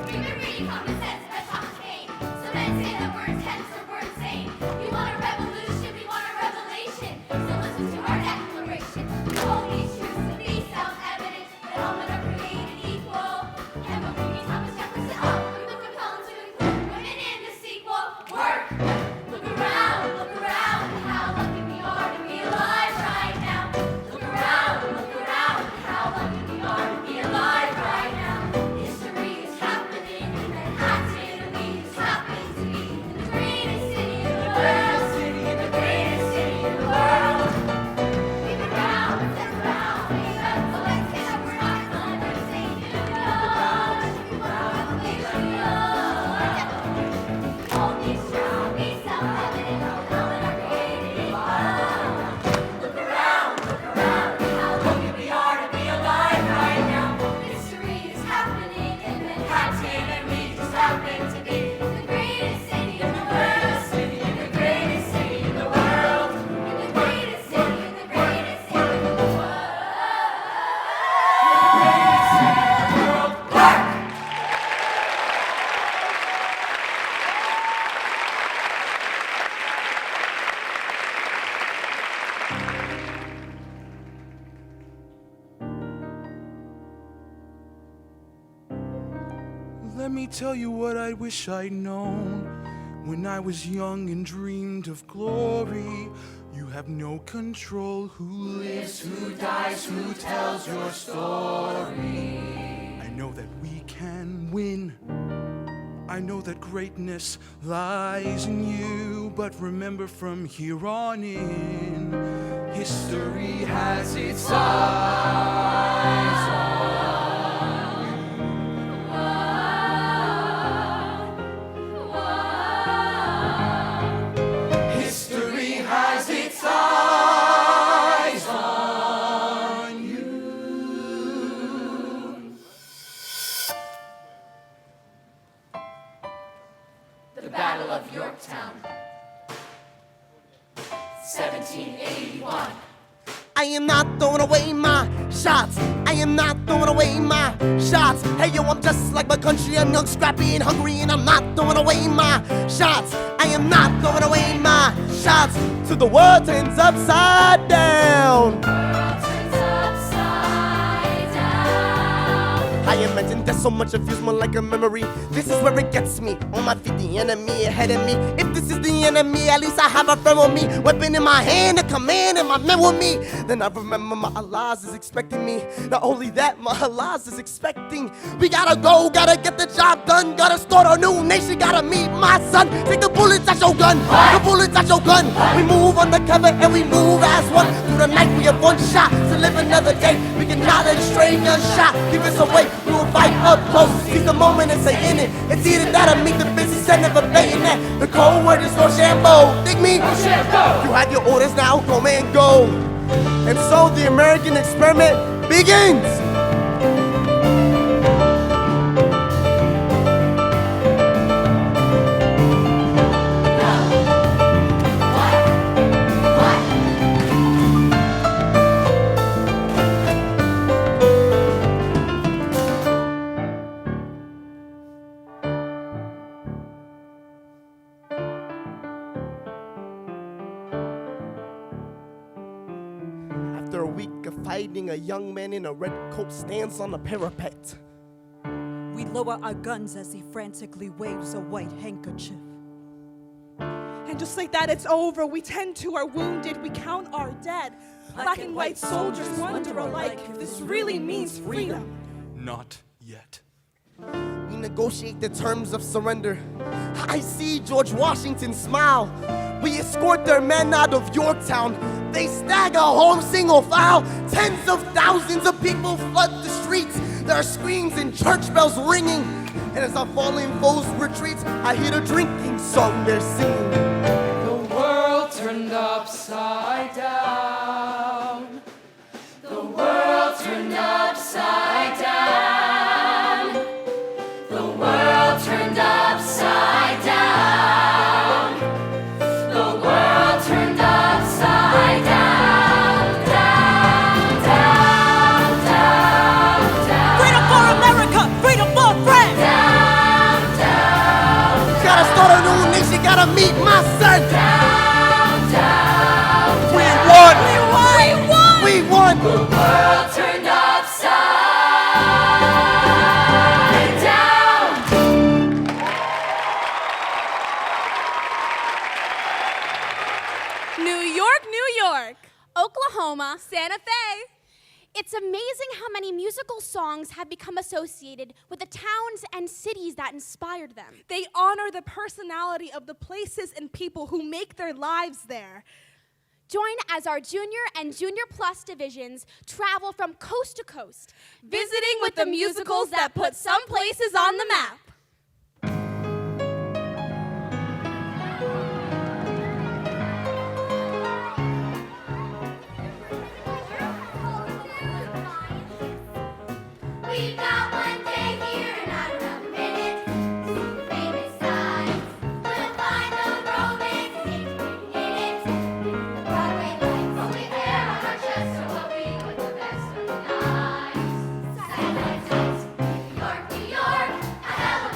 We've been reading Common Sense by Thomas Paine. Some men say that we're intense or we're insane. You want a revolution, we want a revelation. So listen to our declaration. All these truths to be self-evident that all men are created equal. And we're bringing Thomas Jefferson up. We look compelling to include women in the sequel. Work. Look around, how lucky we are to be alive right now. Look around, how lucky we are to be alive right now. History is happening in Manhattan, and we just happen to be in the greatest city in the world. In the greatest city in the world. We've been round and then round, so let's get up, we're not gonna say New York. We want a revolution, all these truths will be self-evident, how men are created equal. Look around, how lucky we are to be alive right now. History is happening in Manhattan, and we just happen to be in the greatest city in the world. In the greatest city in the world. In the greatest city, in the greatest city in the world. Let me tell you what I wish I'd known when I was young and dreamed of glory. You have no control. Who lives, who dies, who tells your story? I know that we can win. I know that greatness lies in you. But remember, from here on in, history has its eyes on. History has its eyes on you. The Battle of Yorktown, 1781. I am not throwing away my shots. I am not throwing away my shots. Hey yo, I'm just like my country. I'm young, scrappy, and hungry, and I'm not throwing away my shots. I am not throwing away my shots till the world turns upside down. I imagine there's so much of more like a memory. This is where it gets me. On my feet, the enemy ahead of me. If this is the enemy, at least I have a friend with me. Weapon in my hand, a command, and my men with me. Then I remember my Allahs is expecting me. Not only that, my Allahs is expecting. We gotta go, gotta get the job done. Gotta start a new nation, gotta meet my son. Take the bullets at your gun, the bullets at your gun. We move undercover and we move as one. Through the night we have one shot to live another day. We cannot let a stray gunshot give us away. We will fight up close, seize the moment and say in it. It's either that or meet the business end of a bayonet. The cold word is Rochambeau, dig me? Rochambeau. You have your orders now, go man, go. And so the American experiment begins. After a week of fighting, a young man in a red coat stands on the parapet. We lower our guns as he frantically waves a white handkerchief. And just like that, it's over. We tend to our wounded. We count our dead. Black and white soldiers wonder alike if this really means freedom. Not yet. We negotiate the terms of surrender. I see George Washington smile. We escort their men out of Yorktown. They stagger home single file. Tens of thousands of people flood the streets. There are screams and church bells ringing. And as our fallen foes retreats, I hear the drinking song they're singing. The world turned upside down. The world meet my son. Down, We won. we won, We won. the world turned upside down. New York, New York. Oklahoma, Santa Fe. It's amazing how many musical songs have become associated with the towns and cities that inspired them. They honor the personality of the places and people who make their lives there. Join as our Junior and Junior Plus divisions travel from coast to coast, Visiting with the musicals that put some places on the map. We've got one day here and not enough minutes to see the famous signs. We'll find the romance in it. The Broadway lights only there on our chests are what we put the best of the night. Silent night, New York, New York, a hell of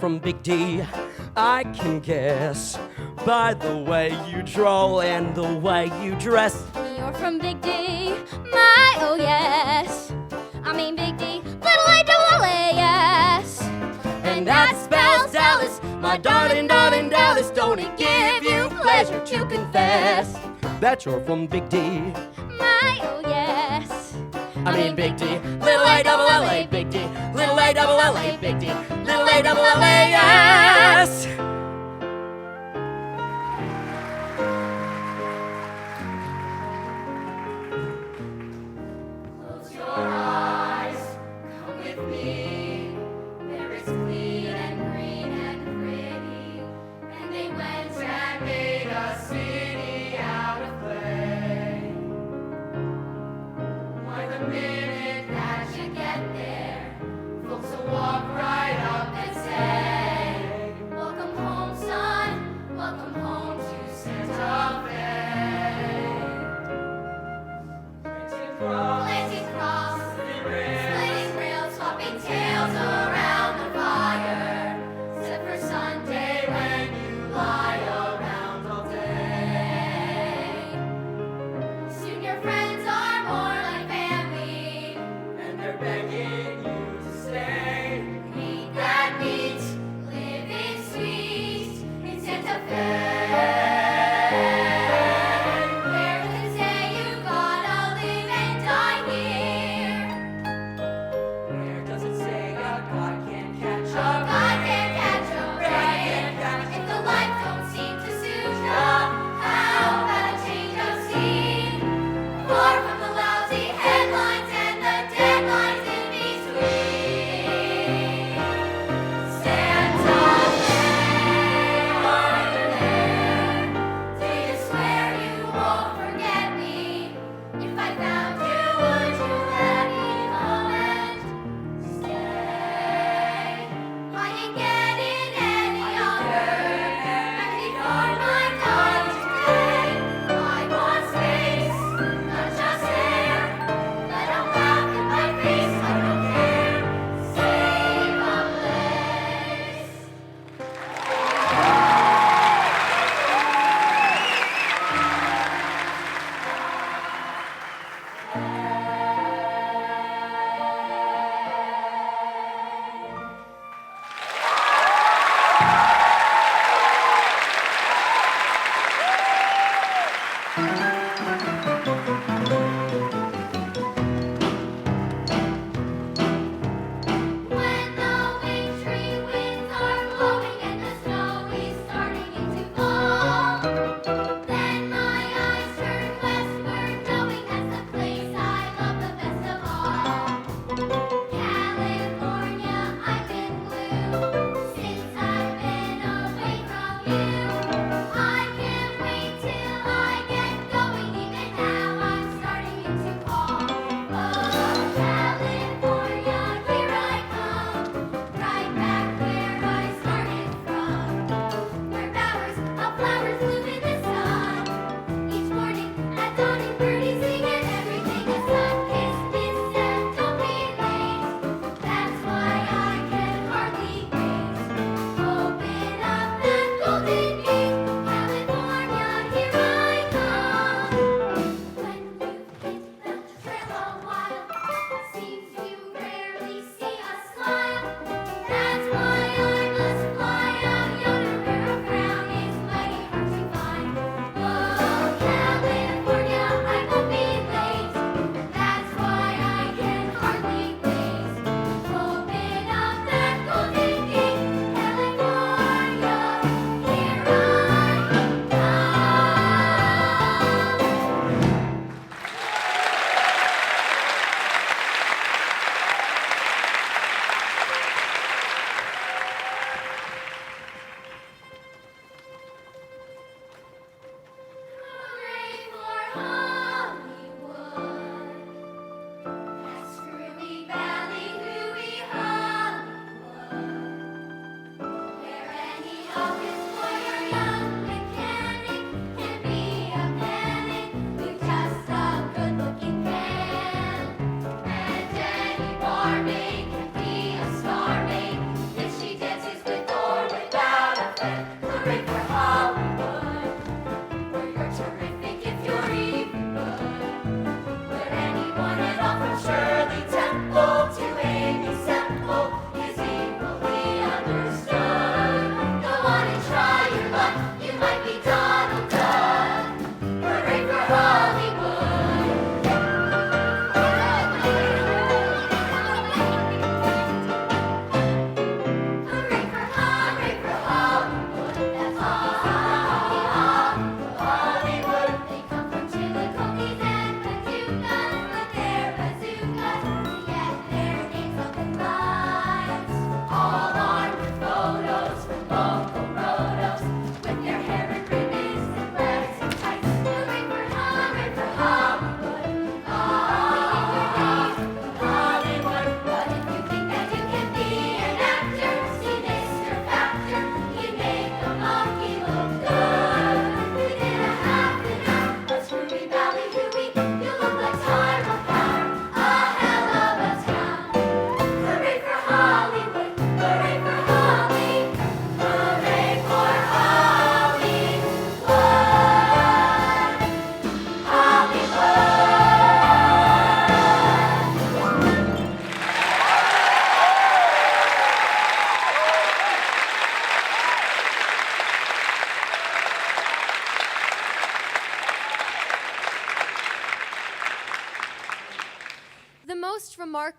from Big D. I can guess by the way you draw and the way you dress. You're from Big D, my oh yes. I mean Big D, little A-double-L-A-S. And that spells Dallas, my darling, darling Dallas. Don't it give you pleasure to confess that you're from Big D? My oh yes. I mean Big D, little A-double-L-A, Big D, little A-double-L-A, Big D, little A-double-L-A-S. Close your eyes, come with me. There is clean and green and pretty, and they went and made a city out of clay. Why, the minute that you get there, folks will walk right up and say, welcome home, son, welcome home to Santa Fe. Planting cross, splitting rails, swapping tails around the fire. Except for Sunday when you lie around all day. Soon your friends are more like family, and they're begging you to stay. Eat that meat, living sweet in Santa Fe. Where does it say you gotta live and die here? Where does it say a God can't catch a God can't catch a rain? If the life don't seem to suit ya, how about a change of scene? Far from the lousy headlines and the deadlines in between.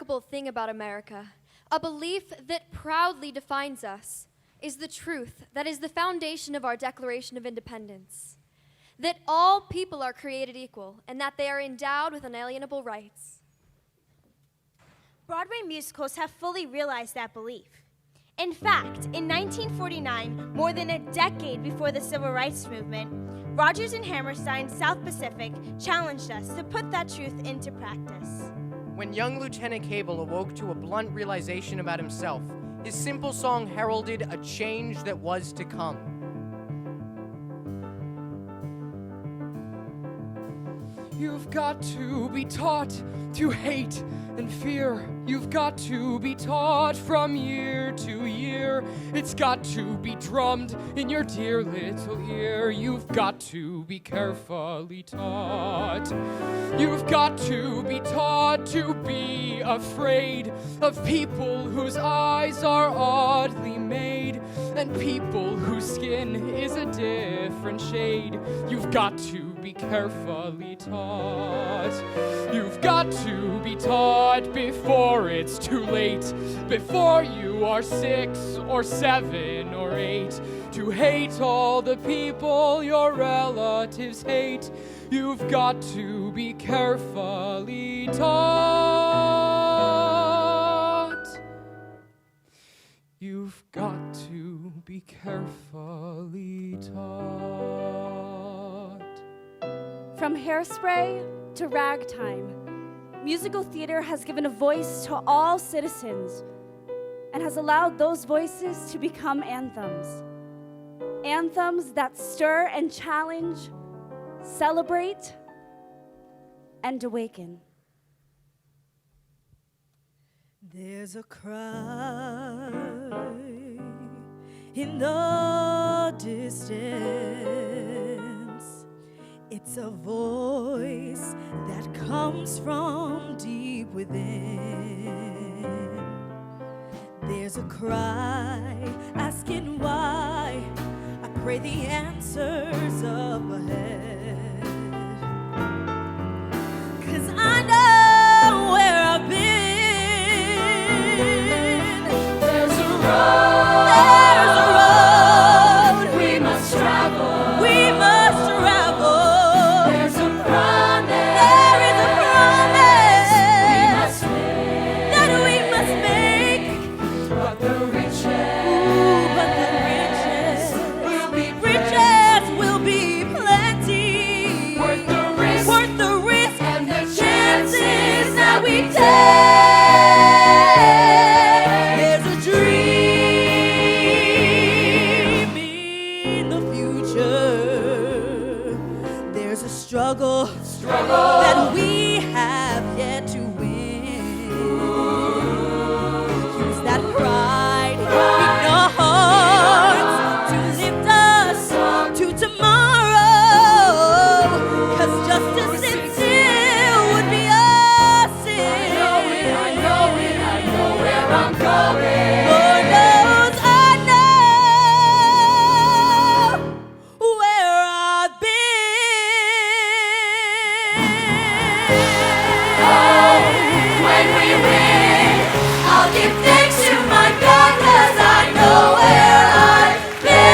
remarkable thing about America, a belief that proudly defines us, is the truth that is the foundation of our Declaration of Independence. That all people are created equal and that they are endowed with unalienable rights. Broadway musicals have fully realized that belief. In fact, in 1949, more than a decade before the Civil Rights Movement, Rodgers and Hammerstein's South Pacific challenged us to put that truth into practice. When young Lieutenant Cable awoke to a blunt realization about himself, his simple song heralded a change that was to come. You've got to be taught to hate and fear. You've got to be taught from year to year. It's got to be drummed in your dear little ear. You've got to be carefully taught. You've got to be taught to be afraid of people whose eyes are oddly made and people whose skin is a different shade. You've got to be carefully taught. You've got to be taught before it's too late, before you are 6 or 7 or 8, to hate all the people your relatives hate. You've got to be carefully taught. You've got to be carefully taught. From Hairspray to Ragtime, musical theater has given a voice to all citizens and has allowed those voices to become anthems. Anthems that stir and challenge, celebrate, and awaken. There's a cry in the distance. It's a voice that comes from deep within. There's a cry asking why. I pray the answer's up ahead. 'Cause I know where I've been. There's a road we must travel. We must travel. There's a promise. There is a promise we must make. That we must make. But the riches will be plenty. Worth the risk and the chances that we take. There's a dream in the future. There's a struggle that we have yet to win. Use that pride in our hearts to lift us to tomorrow. 'Cause justice and sin would be a sin. I know where I'm going. Lord knows I know where I've been. When we win, I'll give thanks to my God, 'cause I know where I've been.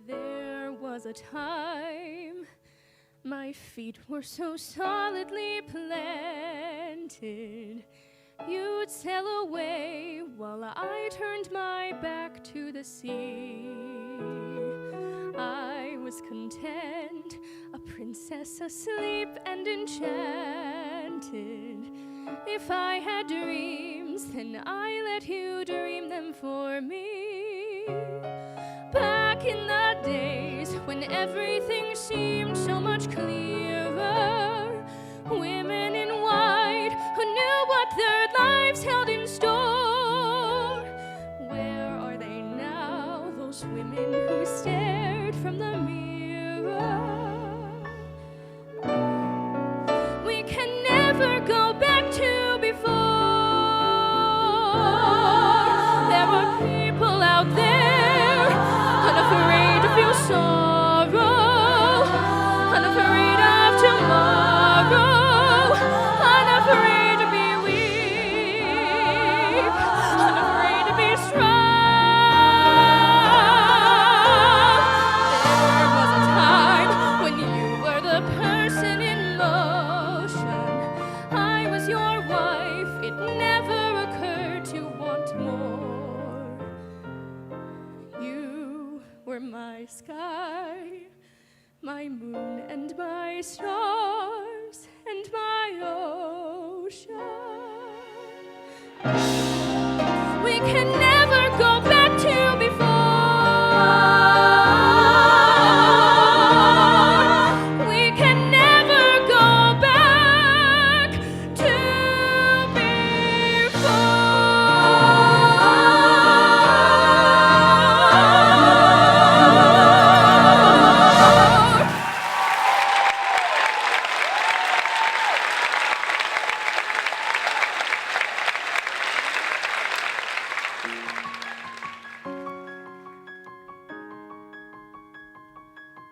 There was a time my feet were so solidly planted. You'd sail away while I turned my back to the sea. I was content, a princess asleep and enchanted. If I had dreams, then I let you dream them for me. Back in the days when everything seemed so much clearer, women in white who knew what their lives held in store. Where are they now, those women who stared from the mirror? sorrow, unafraid of tomorrow, unafraid to be weak, unafraid to be strong. There was a time when you were the person in motion. I was your wife. It never occurred to want more. You were my sky, my moon and my stars and my ocean. We can never go back to before. We can never go back to before.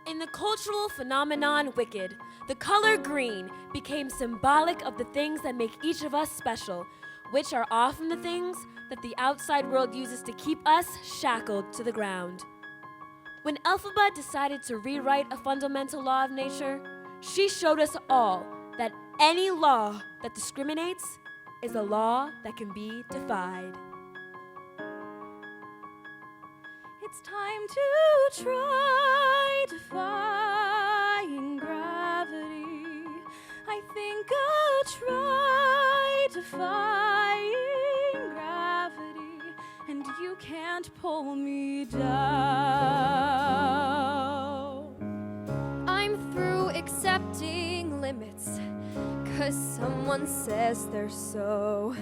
In the cultural phenomenon Wicked, the color green became symbolic of the things that make each of us special, which are often the things that the outside world uses to keep us shackled to the ground. When Elphaba decided to rewrite a fundamental law of nature, she showed us all that any law that discriminates is a law that can be defied. It's time to try defying gravity. I think I'll try defying gravity, and you can't pull me down. I'm through accepting limits, 'cause someone says they're so.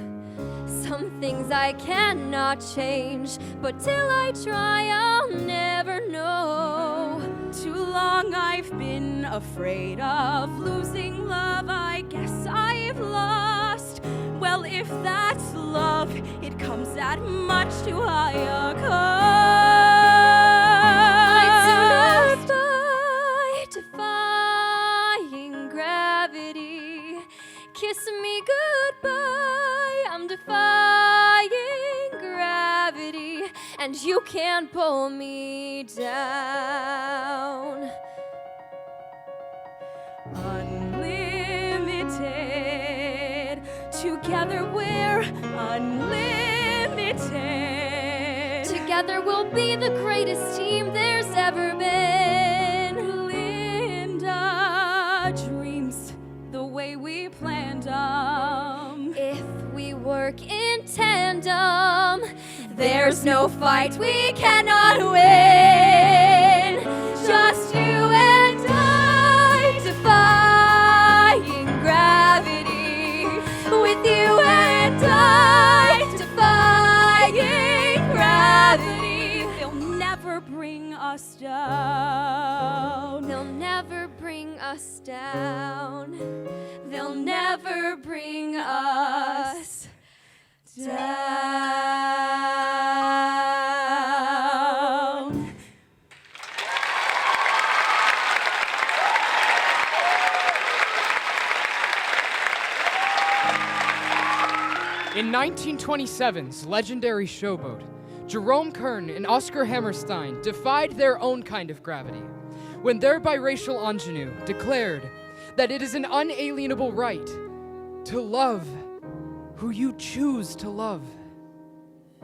Some things I cannot change, but till I try, I'll never know. Too long I've been afraid of losing love. I guess I've lost. Well, if that's love, it comes at much too high a cost. Defying gravity. Kiss me goodbye. I'm defying gravity, and you can't pull me down. Unlimited. Together we're unlimited. Together we'll be the greatest team there's ever been. Linda dreams the way we planned them. If we work in tandem, there's no fight we cannot win. Just you and I, defying gravity. With you and I, defying gravity. They'll never bring us down. They'll never bring us down. They'll never bring us down. In 1927's legendary showboat, Jerome Kern and Oscar Hammerstein defied their own kind of gravity when their biracial ingenue declared that it is an unalienable right to love who you choose to love.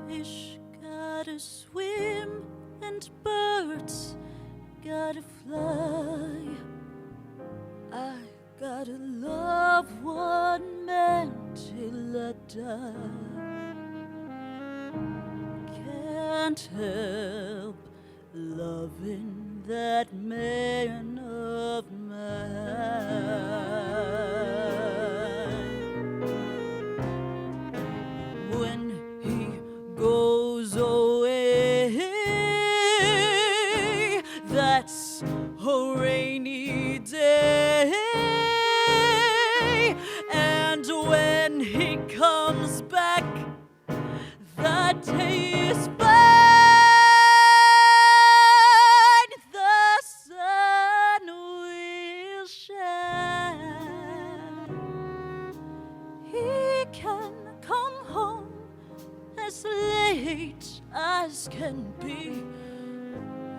Fish gotta swim and birds gotta fly. I gotta love one man till I die. Can't help loving that man of mine. When he goes away, that's a rainy day. And when he comes back, that day is fine. The else can be.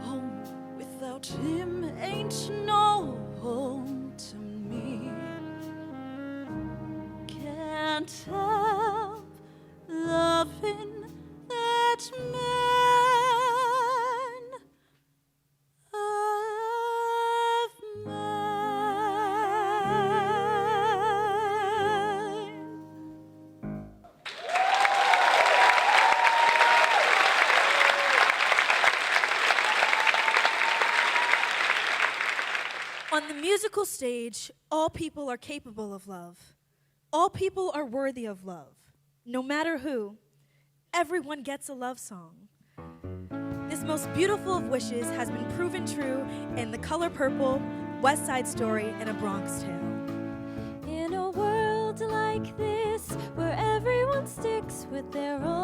Home without him ain't no home to me. Can't help loving that man of mine. On the musical stage, all people are capable of love. All people are worthy of love. No matter who, everyone gets a love song. This most beautiful of wishes has been proven true in The Color Purple, West Side Story, and A Bronx Tale. In a world like this, where everyone sticks with their own.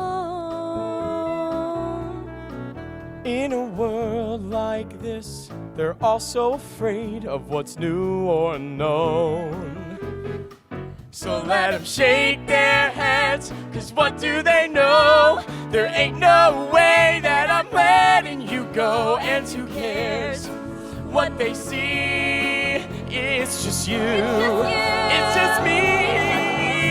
In a world like this, they're all so afraid of what's new or unknown. So let them shake their heads, cause what do they know? There ain't no way that I'm letting you go. And who cares what they see? It's just you. It's just me.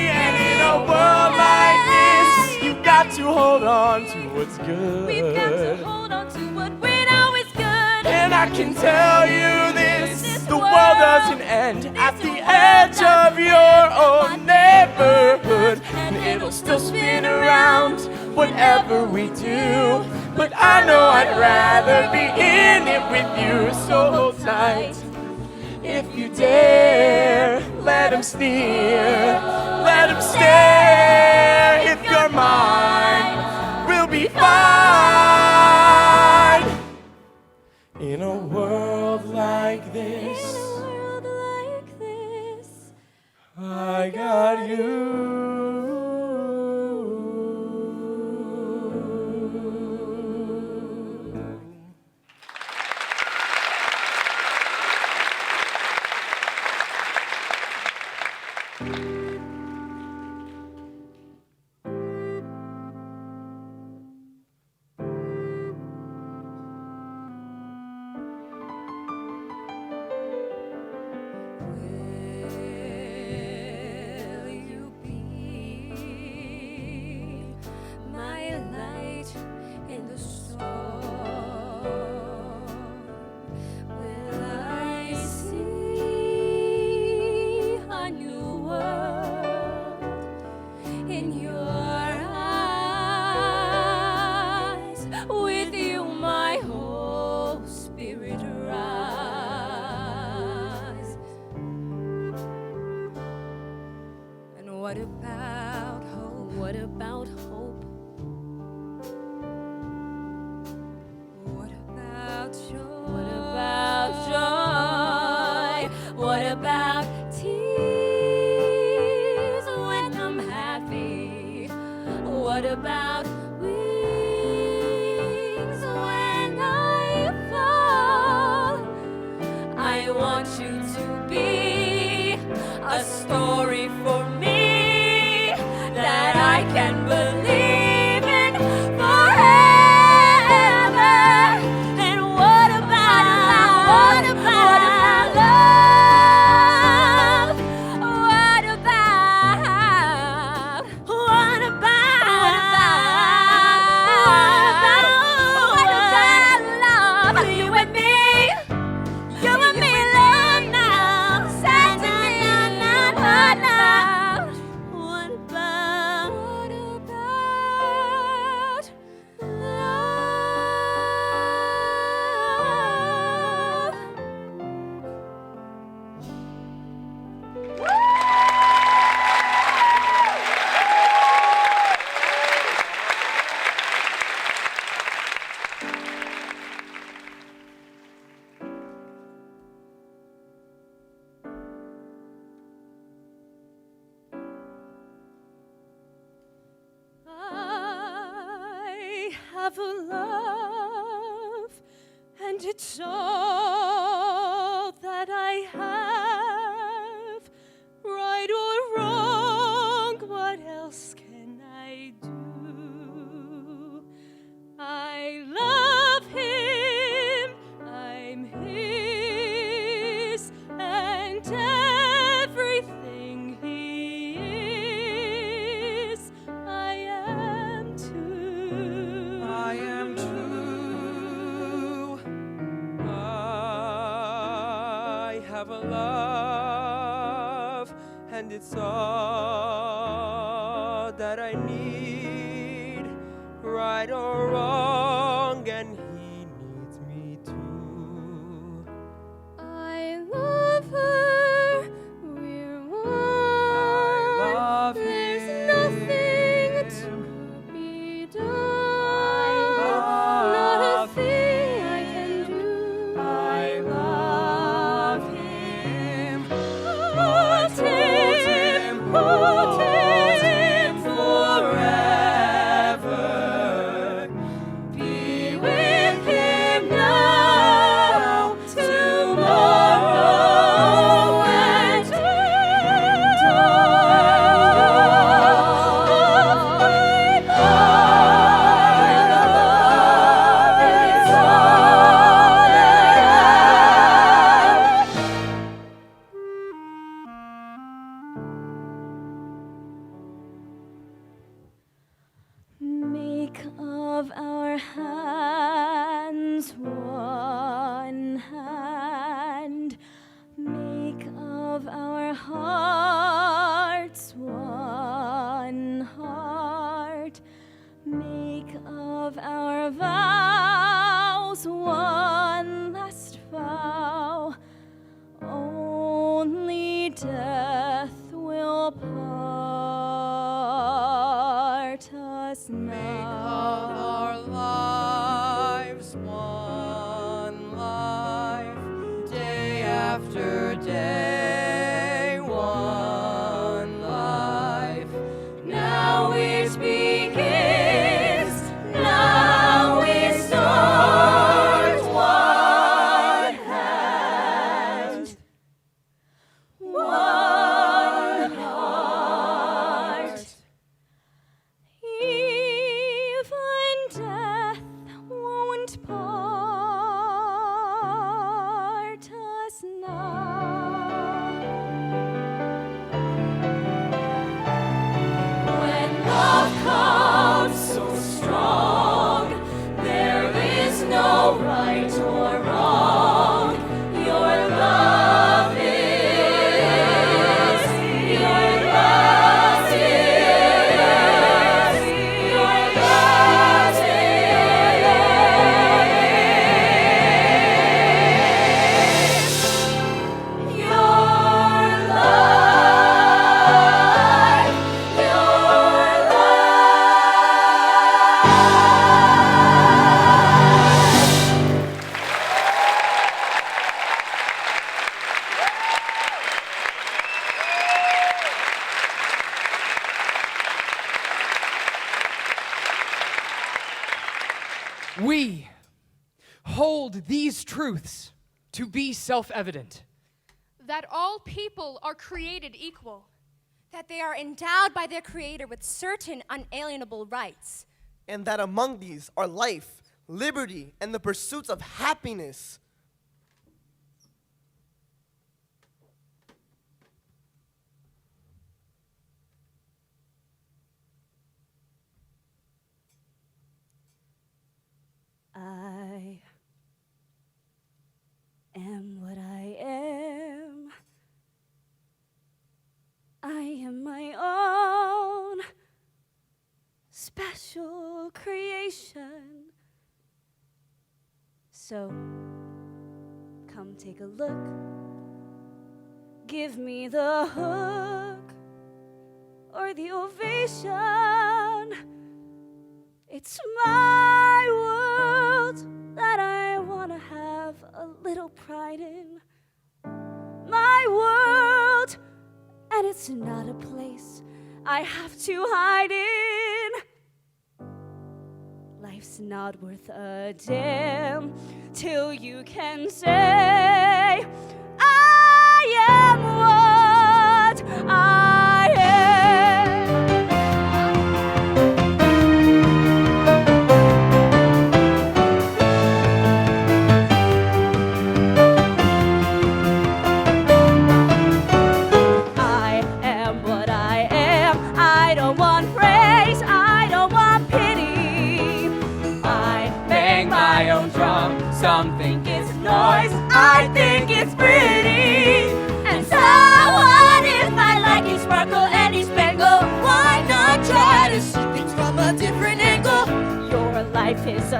And in a world like this, you've got to hold on to what's good. We've got to hold on to what we know is good. And I can tell you this, the world doesn't end at the edge of your own neighborhood. And it'll still spin around whatever we do. But I know I'd rather be in it with you. So hold tight if you dare. Let him sneer, let him stare. If you're mine, we'll be fine. In a world like this, I got you. What about hope? What about hope? What about joy? What about joy? What about tears when I'm happy? What about wings when I fall? I want you to be a story for me that I can believe in forever. And what about love? What about love? You and me, love now. What about I have a love, and it's all that I have. Right or wrong, what else can I do? I have a love, and it's all that I need, right or wrong, and he needs me too. I love her, we're one. I love There's him. nothing to be done. Not a thing I can do. I love him. Hold him, hold him forever. Be with him now, tomorrow, and make of our hands one hand, make of our hearts one heart, make of our vows one last vow. Only death will part us now. Our lives, one life, day after day, one life. Now it begins, now we start. One hand, one heart. Even death won't part us now. When love comes so strong, there is no right or wrong. Your love is, your love is, your love is. Your life, We hold these truths to be self-evident. That all people are created equal. That they are endowed by their Creator with certain unalienable rights. And that among these are life, liberty, and the pursuits of happiness. I am what I am. I am my own special creation. So, come take a look. Give me the hook or the ovation. It's my world that I want to have a little pride in. My world, and it's not a place I have to hide in. Life's not worth a damn till you can say, I am what I am. I am what I am. I don't want praise. I don't want pity. I bang my own drum. Some think it's noise. I think it's breathing.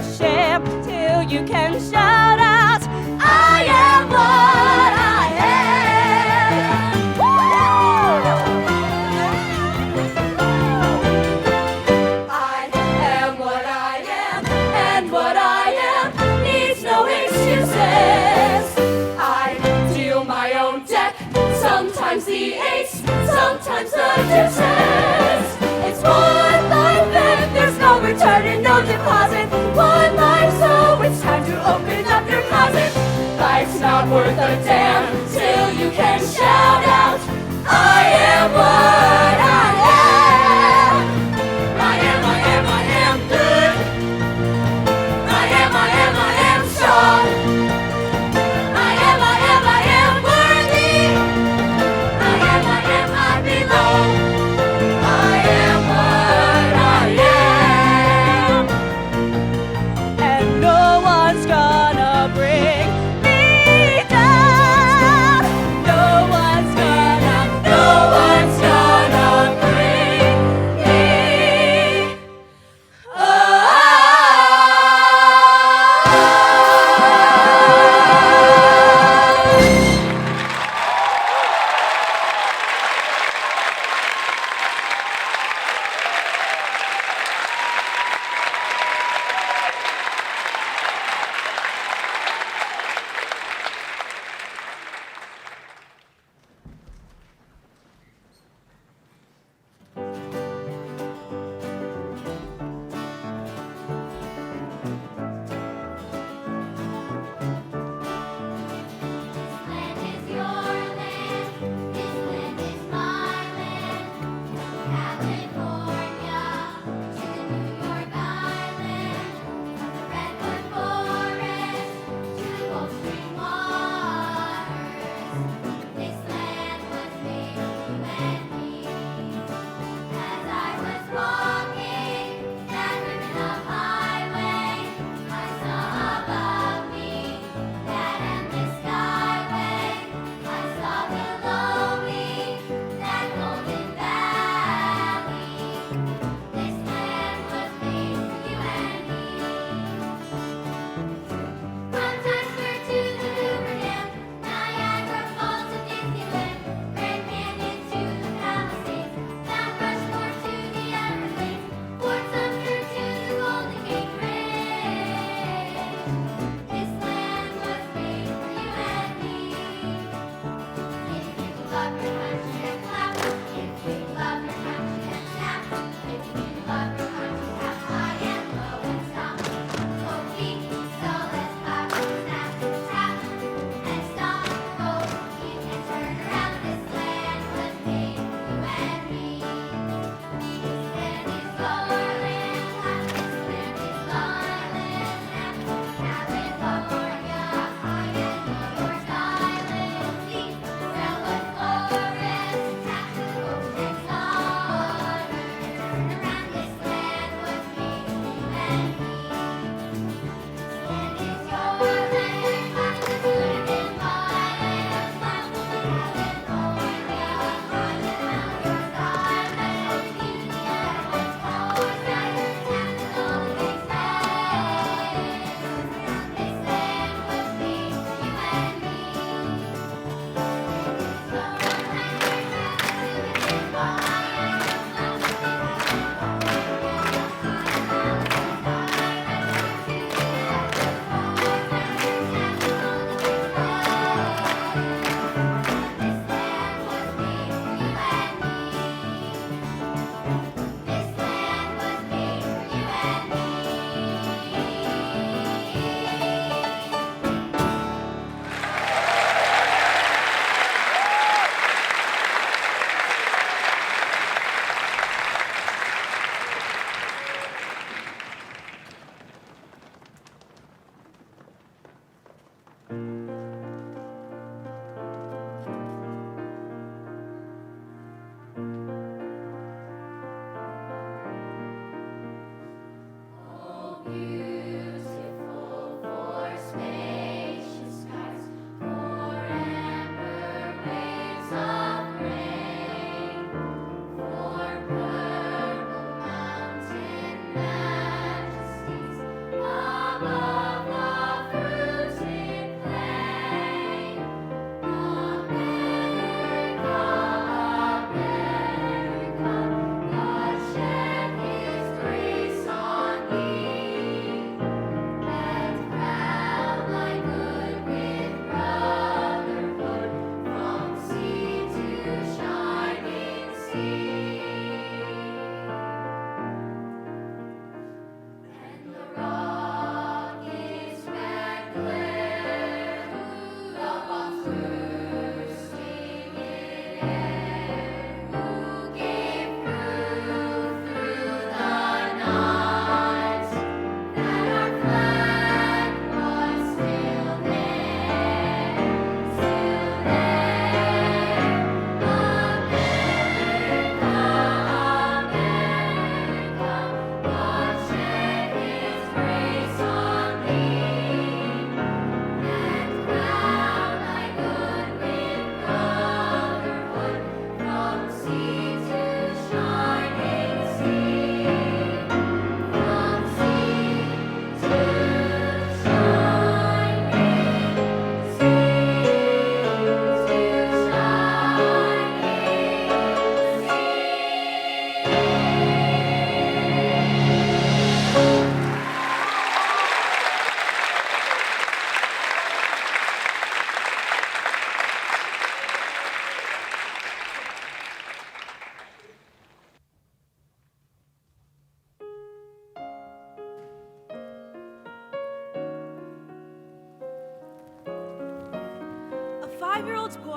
a sham till you can shout out, I am what I am. I am what I am, and what I am needs no excuses. I deal my own deck, sometimes the ace, sometimes the deuces. It's one life and there's no return and no deposit. One life, so it's time to open up your closet. Life's not worth a damn till you can shout out, I am what I am. I am good. I am strong. I am worthy. I belong. I am what I am. And no one's gonna bring me down. No one's gonna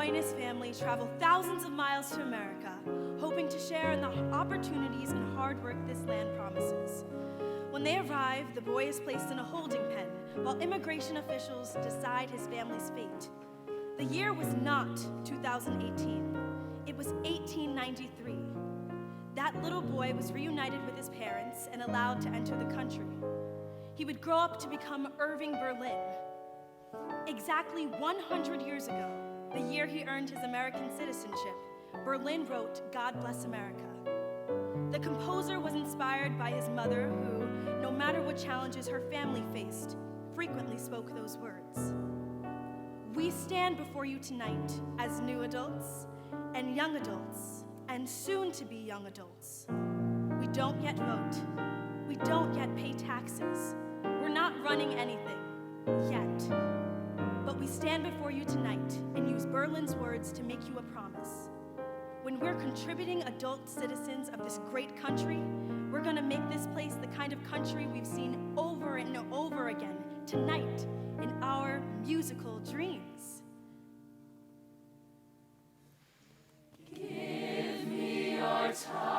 boy and his family travel thousands of miles to America, hoping to share in the opportunities and hard work this land promises. When they arrive, the boy is placed in a holding pen while immigration officials decide his family's fate. The year was not 2018. It was 1893. That little boy was reunited with his parents and allowed to enter the country. He would grow up to become Irving Berlin. Exactly 100 years ago, the year he earned his American citizenship, Berlin wrote "God Bless America." The composer was inspired by his mother who, no matter what challenges her family faced, frequently spoke those words. We stand before you tonight as new adults and young adults and soon to be young adults. We don't yet vote. We don't yet pay taxes. We're not running anything yet. But we stand before you tonight and use Berlin's words to make you a promise. When we're contributing adult citizens of this great country, we're gonna make this place the kind of country we've seen over and over again tonight in our musical dreams. Give me your time.